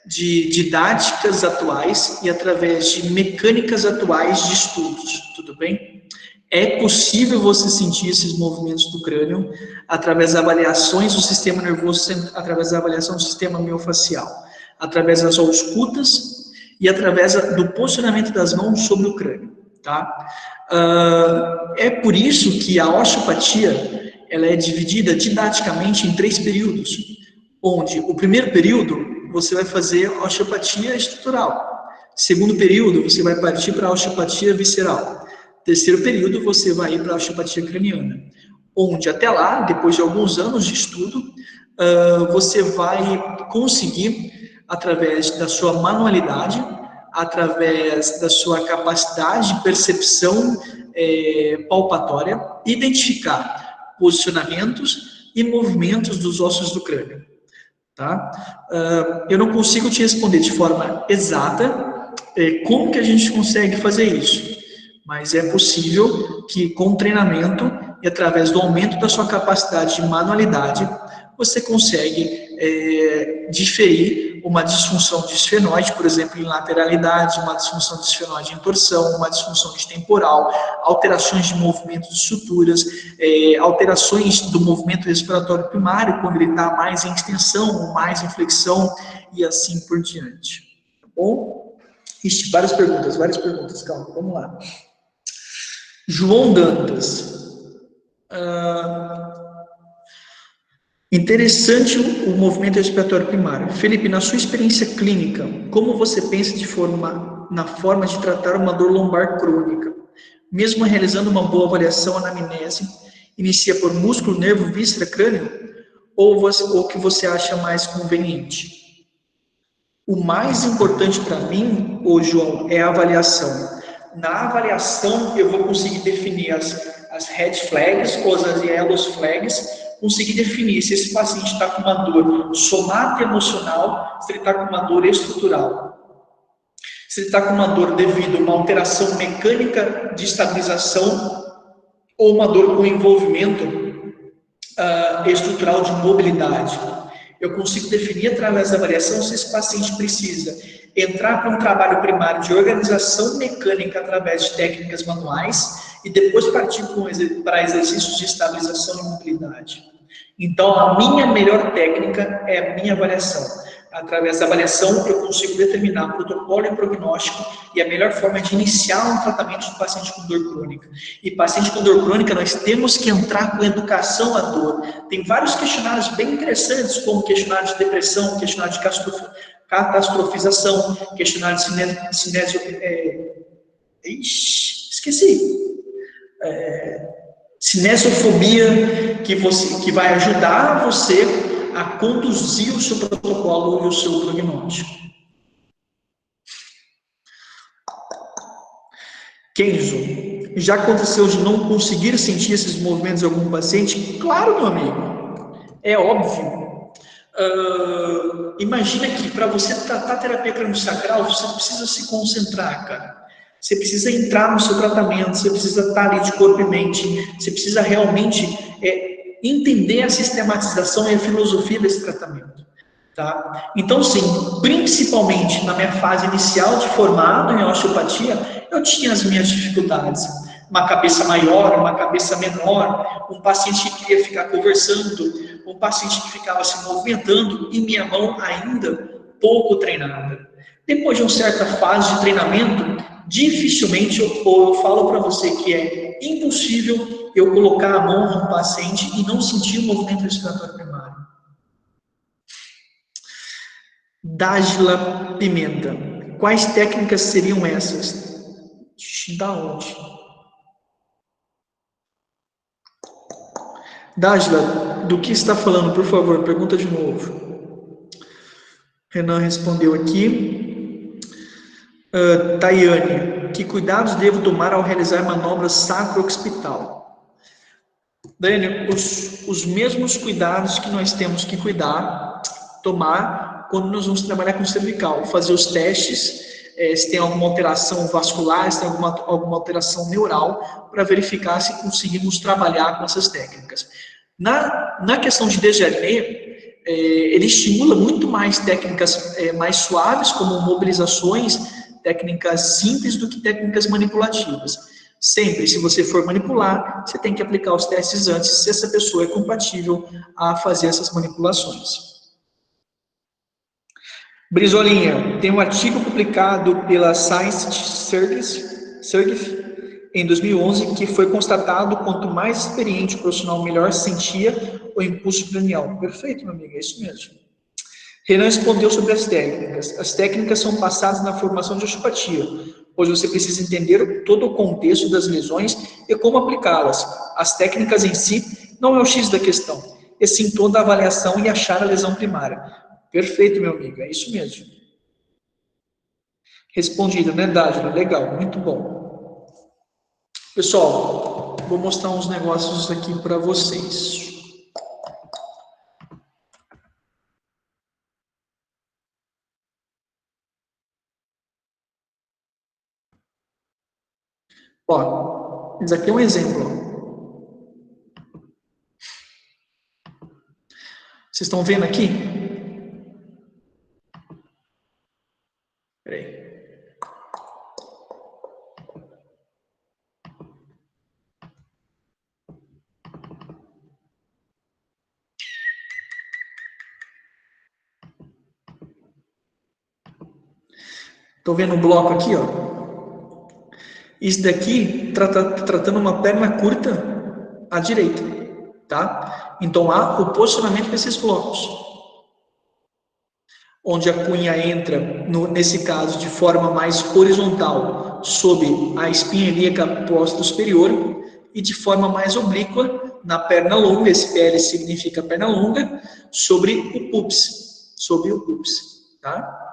de didáticas atuais e através de mecânicas atuais de estudos, tudo bem? É possível você sentir esses movimentos do crânio através das avaliações do sistema nervoso, através da avaliação do sistema miofascial, através das auscultas e através do posicionamento das mãos sobre o crânio, tá? É por isso que a osteopatia ela é dividida didaticamente em 3 períodos, onde o primeiro período você vai fazer osteopatia estrutural, segundo período você vai partir para a osteopatia visceral, terceiro período você vai ir para a osteopatia craniana, onde até lá, depois de alguns anos de estudo, você vai conseguir, através da sua manualidade, através da sua capacidade de percepção palpatória, identificar posicionamentos e movimentos dos ossos do crânio. Tá? Eu não consigo te responder de forma exata como que a gente consegue fazer isso, mas é possível que com treinamento e através do aumento da sua capacidade de manualidade, você consegue diferir uma disfunção disfenóide, por exemplo, em lateralidade, uma disfunção disfenóide em torção, uma disfunção de temporal, alterações de movimento de suturas, alterações do movimento respiratório primário, quando ele está mais em extensão ou mais em flexão, e assim por diante. Tá bom? Ixi, várias perguntas, calma, vamos lá. João Dantas. Interessante o movimento respiratório primário. Felipe, na sua experiência clínica, como você pensa na forma de tratar uma dor lombar crônica? Mesmo realizando uma boa avaliação anamnese, inicia por músculo, nervo, víscera, crânio? Ou o que você acha mais conveniente? O mais importante para mim, João, é a avaliação. Na avaliação, eu vou conseguir definir as red flags ou as yellow flags, conseguir definir se esse paciente está com uma dor somatoemocional, se ele está com uma dor estrutural, se ele está com uma dor devido a uma alteração mecânica de estabilização ou uma dor com envolvimento estrutural de mobilidade. Eu consigo definir através da avaliação se esse paciente precisa entrar para um trabalho primário de organização mecânica através de técnicas manuais e depois partir para exercícios de estabilização e mobilidade. Então, a minha melhor técnica é a minha avaliação. Através da avaliação, eu consigo determinar protocolo e prognóstico e a melhor forma de iniciar um tratamento de paciente com dor crônica. E paciente com dor crônica, nós temos que entrar com educação à dor. Tem vários questionários bem interessantes, como questionário de depressão, questionário de catastrofização, questionário de cinésio... Cinesiofobia, que vai ajudar você a conduzir o seu protocolo e o seu prognóstico. Kenzo, já aconteceu de não conseguir sentir esses movimentos em algum paciente? Claro, meu amigo, é óbvio. Imagina que para você tratar terapia crânio-sacral, você precisa se concentrar, cara. Você precisa entrar no seu tratamento, você precisa estar ali de corpo e mente, você precisa realmente entender a sistematização e a filosofia desse tratamento. Tá? Então, sim, principalmente na minha fase inicial de formado em osteopatia, eu tinha as minhas dificuldades. Uma cabeça maior, uma cabeça menor, um paciente que queria ficar conversando, um paciente que ficava se movimentando e minha mão ainda pouco treinada. Depois de uma certa fase de treinamento, dificilmente eu falo para você que é impossível eu colocar a mão no paciente e não sentir o movimento respiratório primário. Dágila Pimenta. Quais técnicas seriam essas? Da onde? Dágila, do que está falando, por favor? Pergunta de novo. Renan respondeu aqui. Tayane, que cuidados devo tomar ao realizar manobras sacro-occipital? Daniel, os mesmos cuidados que nós temos que tomar quando nós vamos trabalhar com cervical, fazer os testes, se tem alguma alteração vascular, se tem alguma alteração neural, para verificar se conseguimos trabalhar com essas técnicas. Na questão de Desjardins, ele estimula muito mais técnicas mais suaves, como mobilizações, técnicas simples do que técnicas manipulativas. Sempre, se você for manipular, você tem que aplicar os testes antes, se essa pessoa é compatível a fazer essas manipulações. Brizolinha, tem um artigo publicado pela Science Circus em 2011 que foi constatado quanto mais experiente o profissional, melhor sentia o impulso cranial. Perfeito, meu amigo, é isso mesmo. Renan respondeu sobre as técnicas. As técnicas são passadas na formação de osteopatia, pois você precisa entender todo o contexto das lesões e como aplicá-las. As técnicas em si não é o X da questão, e sim toda a avaliação e achar a lesão primária. Perfeito, meu amigo, é isso mesmo. Respondido, né, Dágila? Legal, muito bom. Pessoal, vou mostrar uns negócios aqui para vocês. Ó, esse aqui é um exemplo. Vocês estão vendo aqui? Peraí. Estão vendo o bloco aqui, ó? Isso daqui tratando uma perna curta à direita, tá? Então há o posicionamento desses blocos, onde a cunha entra, nesse caso, de forma mais horizontal, sob a espinha ilíaca posta superior, e de forma mais oblíqua, na perna longa, esse PL significa perna longa, sobre o pubis, tá?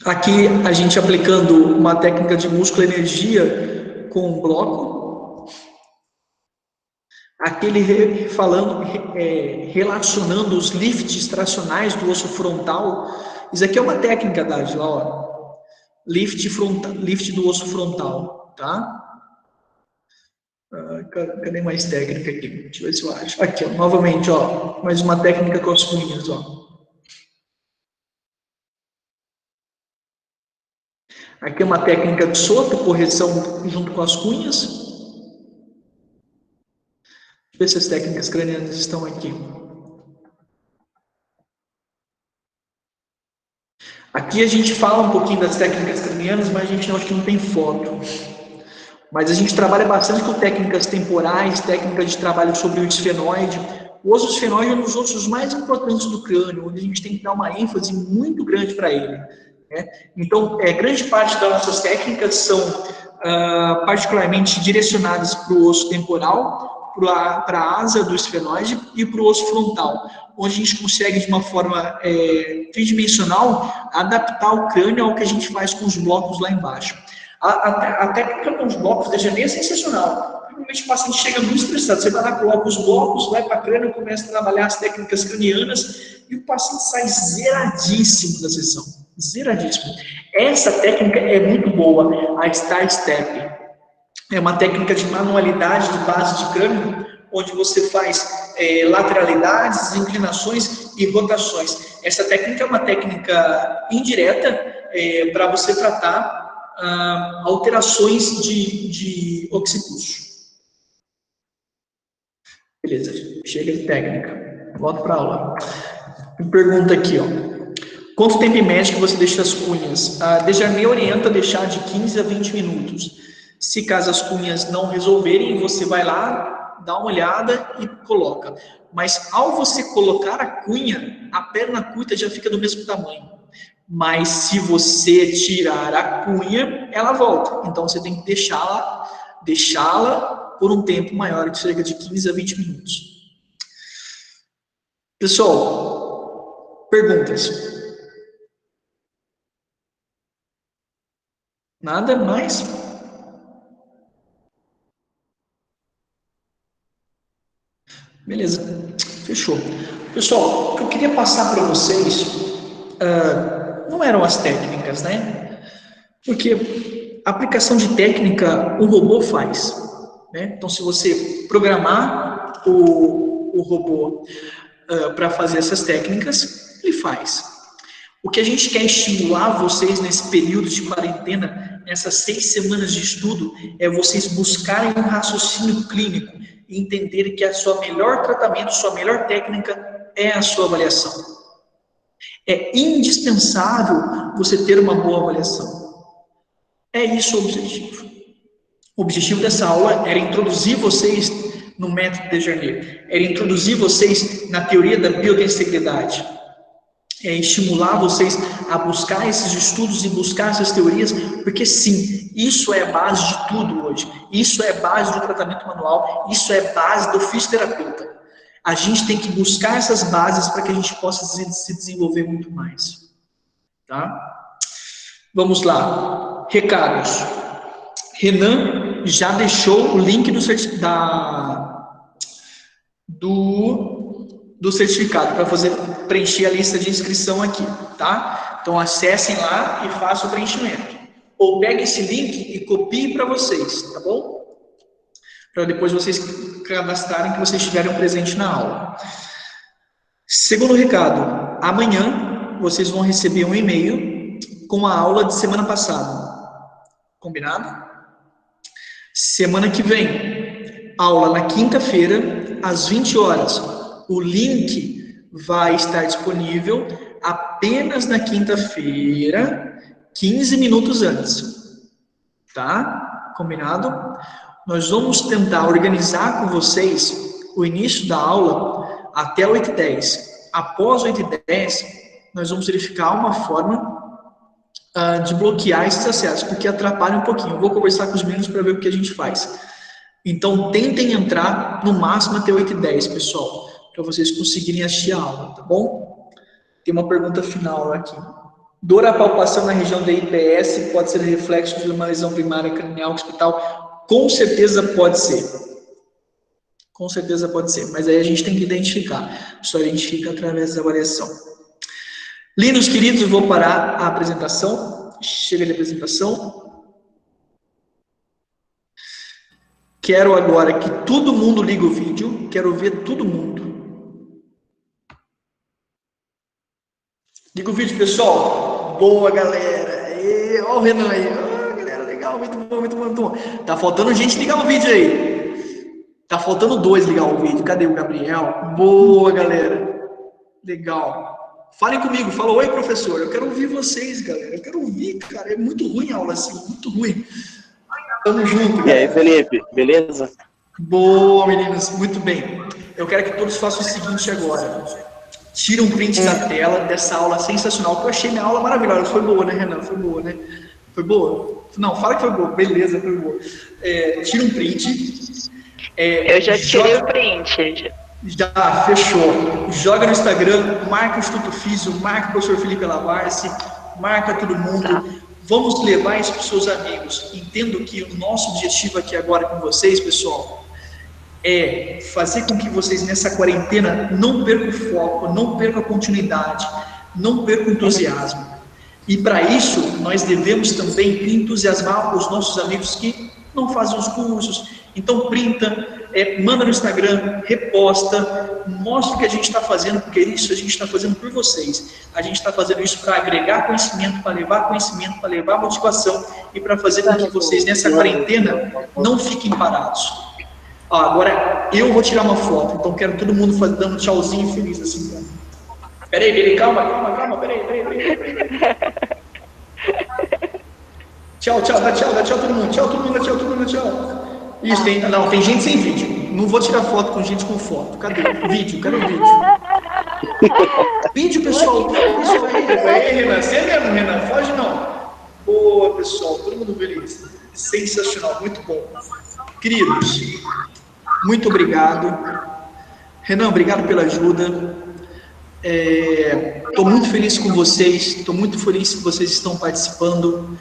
Aqui a gente aplicando uma técnica de músculo energia com um bloco. Aqui ele relacionando os lifts tracionais do osso frontal. Isso aqui é uma técnica, Dágila, ó. Lift do osso frontal, tá? Cadê mais técnica aqui? Deixa eu ver se eu acho. Aqui, ó, novamente, ó, mais uma técnica com as cunhas, ó. Aqui é uma técnica de solta, correção junto com as cunhas. Deixa eu ver se as técnicas cranianas estão aqui. Aqui a gente fala um pouquinho das técnicas cranianas, mas a gente acho que não tem foto. Mas a gente trabalha bastante com técnicas temporais, técnicas de trabalho sobre o esfenoide. O osso esfenoide é um dos ossos mais importantes do crânio, onde a gente tem que dar uma ênfase muito grande para ele. Né? Então, grande parte das nossas técnicas são particularmente direcionadas para o osso temporal, para a asa do esfenoide e para o osso frontal, onde a gente consegue, de uma forma tridimensional, adaptar o crânio ao que a gente faz com os blocos lá embaixo. A técnica com os blocos da Desjardins é sensacional. Normalmente o paciente chega muito estressado, você vai lá, coloca os blocos, vai para a crânio, começa a trabalhar as técnicas cranianas e o paciente sai zeradíssimo da sessão. Zeradíssimo. Essa técnica é muito boa, a Start Step. É uma técnica de manualidade de base de crânio, onde você faz lateralidades, inclinações e rotações. Essa técnica é uma técnica indireta para você tratar alterações de occipúcio. Beleza, chega de técnica. Volto para a aula. Me pergunta aqui, ó. Quanto tempo em média que você deixa as cunhas? A Desjardins orienta a deixar de 15 a 20 minutos. Se caso as cunhas não resolverem, você vai lá, dá uma olhada e coloca. Mas ao você colocar a cunha, a perna curta já fica do mesmo tamanho. Mas se você tirar a cunha, ela volta. Então você tem que deixá-la por um tempo maior, de cerca de 15 a 20 minutos. Pessoal, perguntas? Nada mais? Beleza, fechou. Pessoal, o que eu queria passar para vocês não eram as técnicas, né? Porque a aplicação de técnica o robô faz, né? Então, se você programar o robô para fazer essas técnicas, ele faz. O que a gente quer estimular vocês nesse período de quarentena, nessas 6 semanas de estudo, é vocês buscarem um raciocínio clínico e entenderem que a sua melhor tratamento, sua melhor técnica é a sua avaliação. É indispensável você ter uma boa avaliação. É isso o objetivo. O objetivo dessa aula era introduzir vocês no método Desjarnais, era introduzir vocês na teoria da biodensagredade, é estimular vocês a buscar esses estudos e buscar essas teorias, porque sim, isso é a base de tudo hoje. Isso é a base do tratamento manual, isso é a base do fisioterapeuta. A gente tem que buscar essas bases para que a gente possa se desenvolver muito mais. Tá? Vamos lá. Recados. Renan já deixou o link do certificado para preencher a lista de inscrição aqui, tá? Então acessem lá e façam o preenchimento. Ou peguem esse link e copiem para vocês, tá bom? Para depois vocês cadastrarem que vocês estiveram presentes na aula. Segundo recado, amanhã vocês vão receber um e-mail com a aula de semana passada. Combinado? Semana que vem, aula na quinta-feira, às 20 horas. O link vai estar disponível apenas na quinta-feira, 15 minutos antes. Tá? Combinado? Nós vamos tentar organizar com vocês o início da aula até 8h10. Após 8h10, nós vamos verificar uma forma de bloquear esses acessos, porque atrapalha um pouquinho. Eu vou conversar com os meninos para ver o que a gente faz. Então, tentem entrar no máximo até 8h10, pessoal, para vocês conseguirem assistir a aula, tá bom? Tem uma pergunta final aqui. Dor à palpação na região da IPS pode ser reflexo de uma lesão primária cranial hospital? Com certeza pode ser. Com certeza pode ser, mas aí a gente tem que identificar. Só identifica através da avaliação. Lindos queridos, eu vou parar a apresentação. Chega de apresentação. Quero agora que todo mundo ligue o vídeo. Quero ver todo mundo. Liga o vídeo, pessoal. Boa, galera. Olha o Renan aí. Galera, legal. Muito bom, muito bom, muito bom. Tá faltando gente ligar o vídeo aí. Tá faltando 2 ligar o vídeo. Cadê o Gabriel? Boa, galera. Legal. Falem comigo, fala, oi professor, eu quero ouvir vocês, galera, eu quero ouvir, cara, é muito ruim a aula assim, muito ruim. Tamo junto, galera. E aí, Felipe, beleza? Boa, meninas, muito bem. Eu quero que todos façam o seguinte agora, tira um print da tela dessa aula sensacional, que eu achei minha aula maravilhosa, foi boa, né, Renan? Foi boa, né? Foi boa? Não, fala que foi boa, beleza, foi boa. Tira um print. Eu já tirei o print. Já, fechou. Joga no Instagram, marca o Instituto Físio, marca o professor Felipe Lavarce, marca todo mundo. Tá. Vamos levar isso para os seus amigos. Entendo que o nosso objetivo aqui agora com vocês, pessoal, é fazer com que vocês nessa quarentena não percam o foco, não percam a continuidade, não percam o entusiasmo. E para isso, nós devemos também entusiasmar os nossos amigos que não fazem os cursos. Então, printa, manda no Instagram, reposta, mostra o que a gente está fazendo, porque isso a gente está fazendo por vocês. A gente está fazendo isso para agregar conhecimento, para levar motivação e para fazer com que vocês, nessa quarentena, não fiquem parados. Agora, eu vou tirar uma foto, então quero todo mundo dando um tchauzinho feliz assim. Peraí, calma, peraí. Tchau, dá tchau todo mundo, dá tchau. Isso, tem gente sem vídeo. Não vou tirar foto com gente com foto. Cadê? Vídeo, quero vídeo. Vídeo, pessoal. Aí, Renan, você mesmo, Renan, foge não. Boa, pessoal, todo mundo feliz. Sensacional, muito bom. Queridos, muito obrigado. Renan, obrigado pela ajuda. Estou muito feliz com vocês, estou muito feliz que vocês estão participando.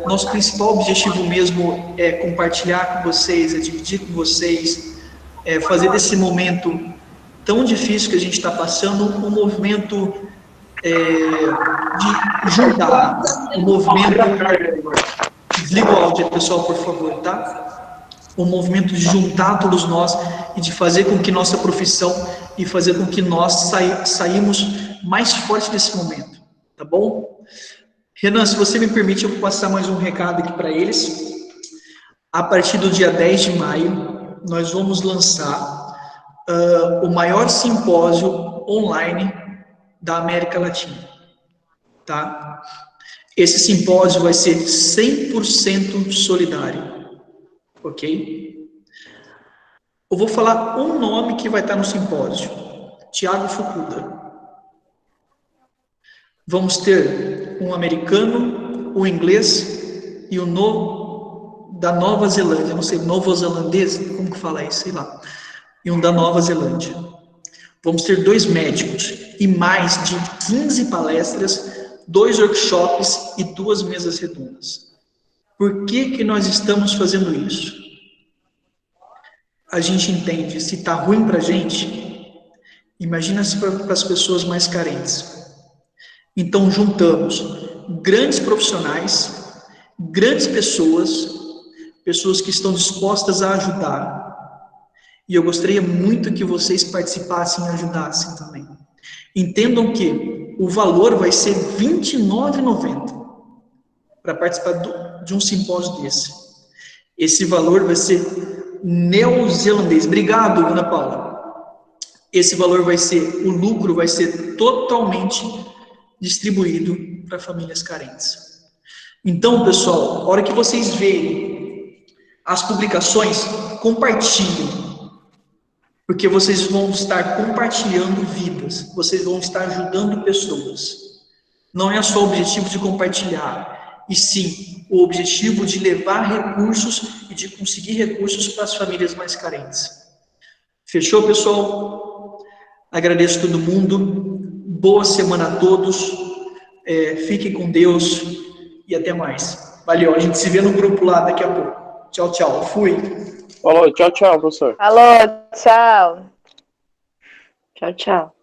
Nosso principal objetivo mesmo é compartilhar com vocês, é dividir com vocês fazer desse momento tão difícil que a gente está passando um movimento de juntar, um movimento... Desliga o áudio, pessoal, por favor, tá? Um movimento de juntar todos nós e de fazer com que nossa profissão e fazer com que nós saímos mais fortes desse momento, tá bom? Renan, se você me permite, eu vou passar mais um recado aqui para eles. A partir do dia 10 de maio, nós vamos lançar o maior simpósio online da América Latina, tá? Esse simpósio vai ser 100% solidário, ok? Eu vou falar um nome que vai estar no simpósio, Thiago Fukuda. Vamos ter um americano, um inglês e da Nova Zelândia, não sei, novo-zelandês, como que fala isso, sei lá, e um da Nova Zelândia. Vamos ter 2 médicos e mais de 15 palestras, 2 workshops e 2 mesas redondas. Por que nós estamos fazendo isso? A gente entende, se está ruim para a gente, imagina-se para as pessoas mais carentes. Então, juntamos grandes profissionais, grandes pessoas que estão dispostas a ajudar. E eu gostaria muito que vocês participassem e ajudassem também. Entendam que o valor vai ser R$ 29,90 para participar de um simpósio desse. Esse valor vai ser neozelandês. Obrigado, Ana Paula. Esse valor o lucro vai ser totalmente distribuído para famílias carentes. Então, pessoal, a hora que vocês verem as publicações, compartilhem. Porque vocês vão estar compartilhando vidas, vocês vão estar ajudando pessoas. Não é só o objetivo de compartilhar, e sim o objetivo de levar recursos e de conseguir recursos para as famílias mais carentes. Fechou, pessoal? Agradeço todo mundo. Boa semana a todos. Fiquem com Deus e até mais. Valeu, a gente se vê no grupo lá daqui a pouco. Tchau, tchau. Fui. Falou, tchau, tchau, professor. Alô, tchau. Tchau, tchau.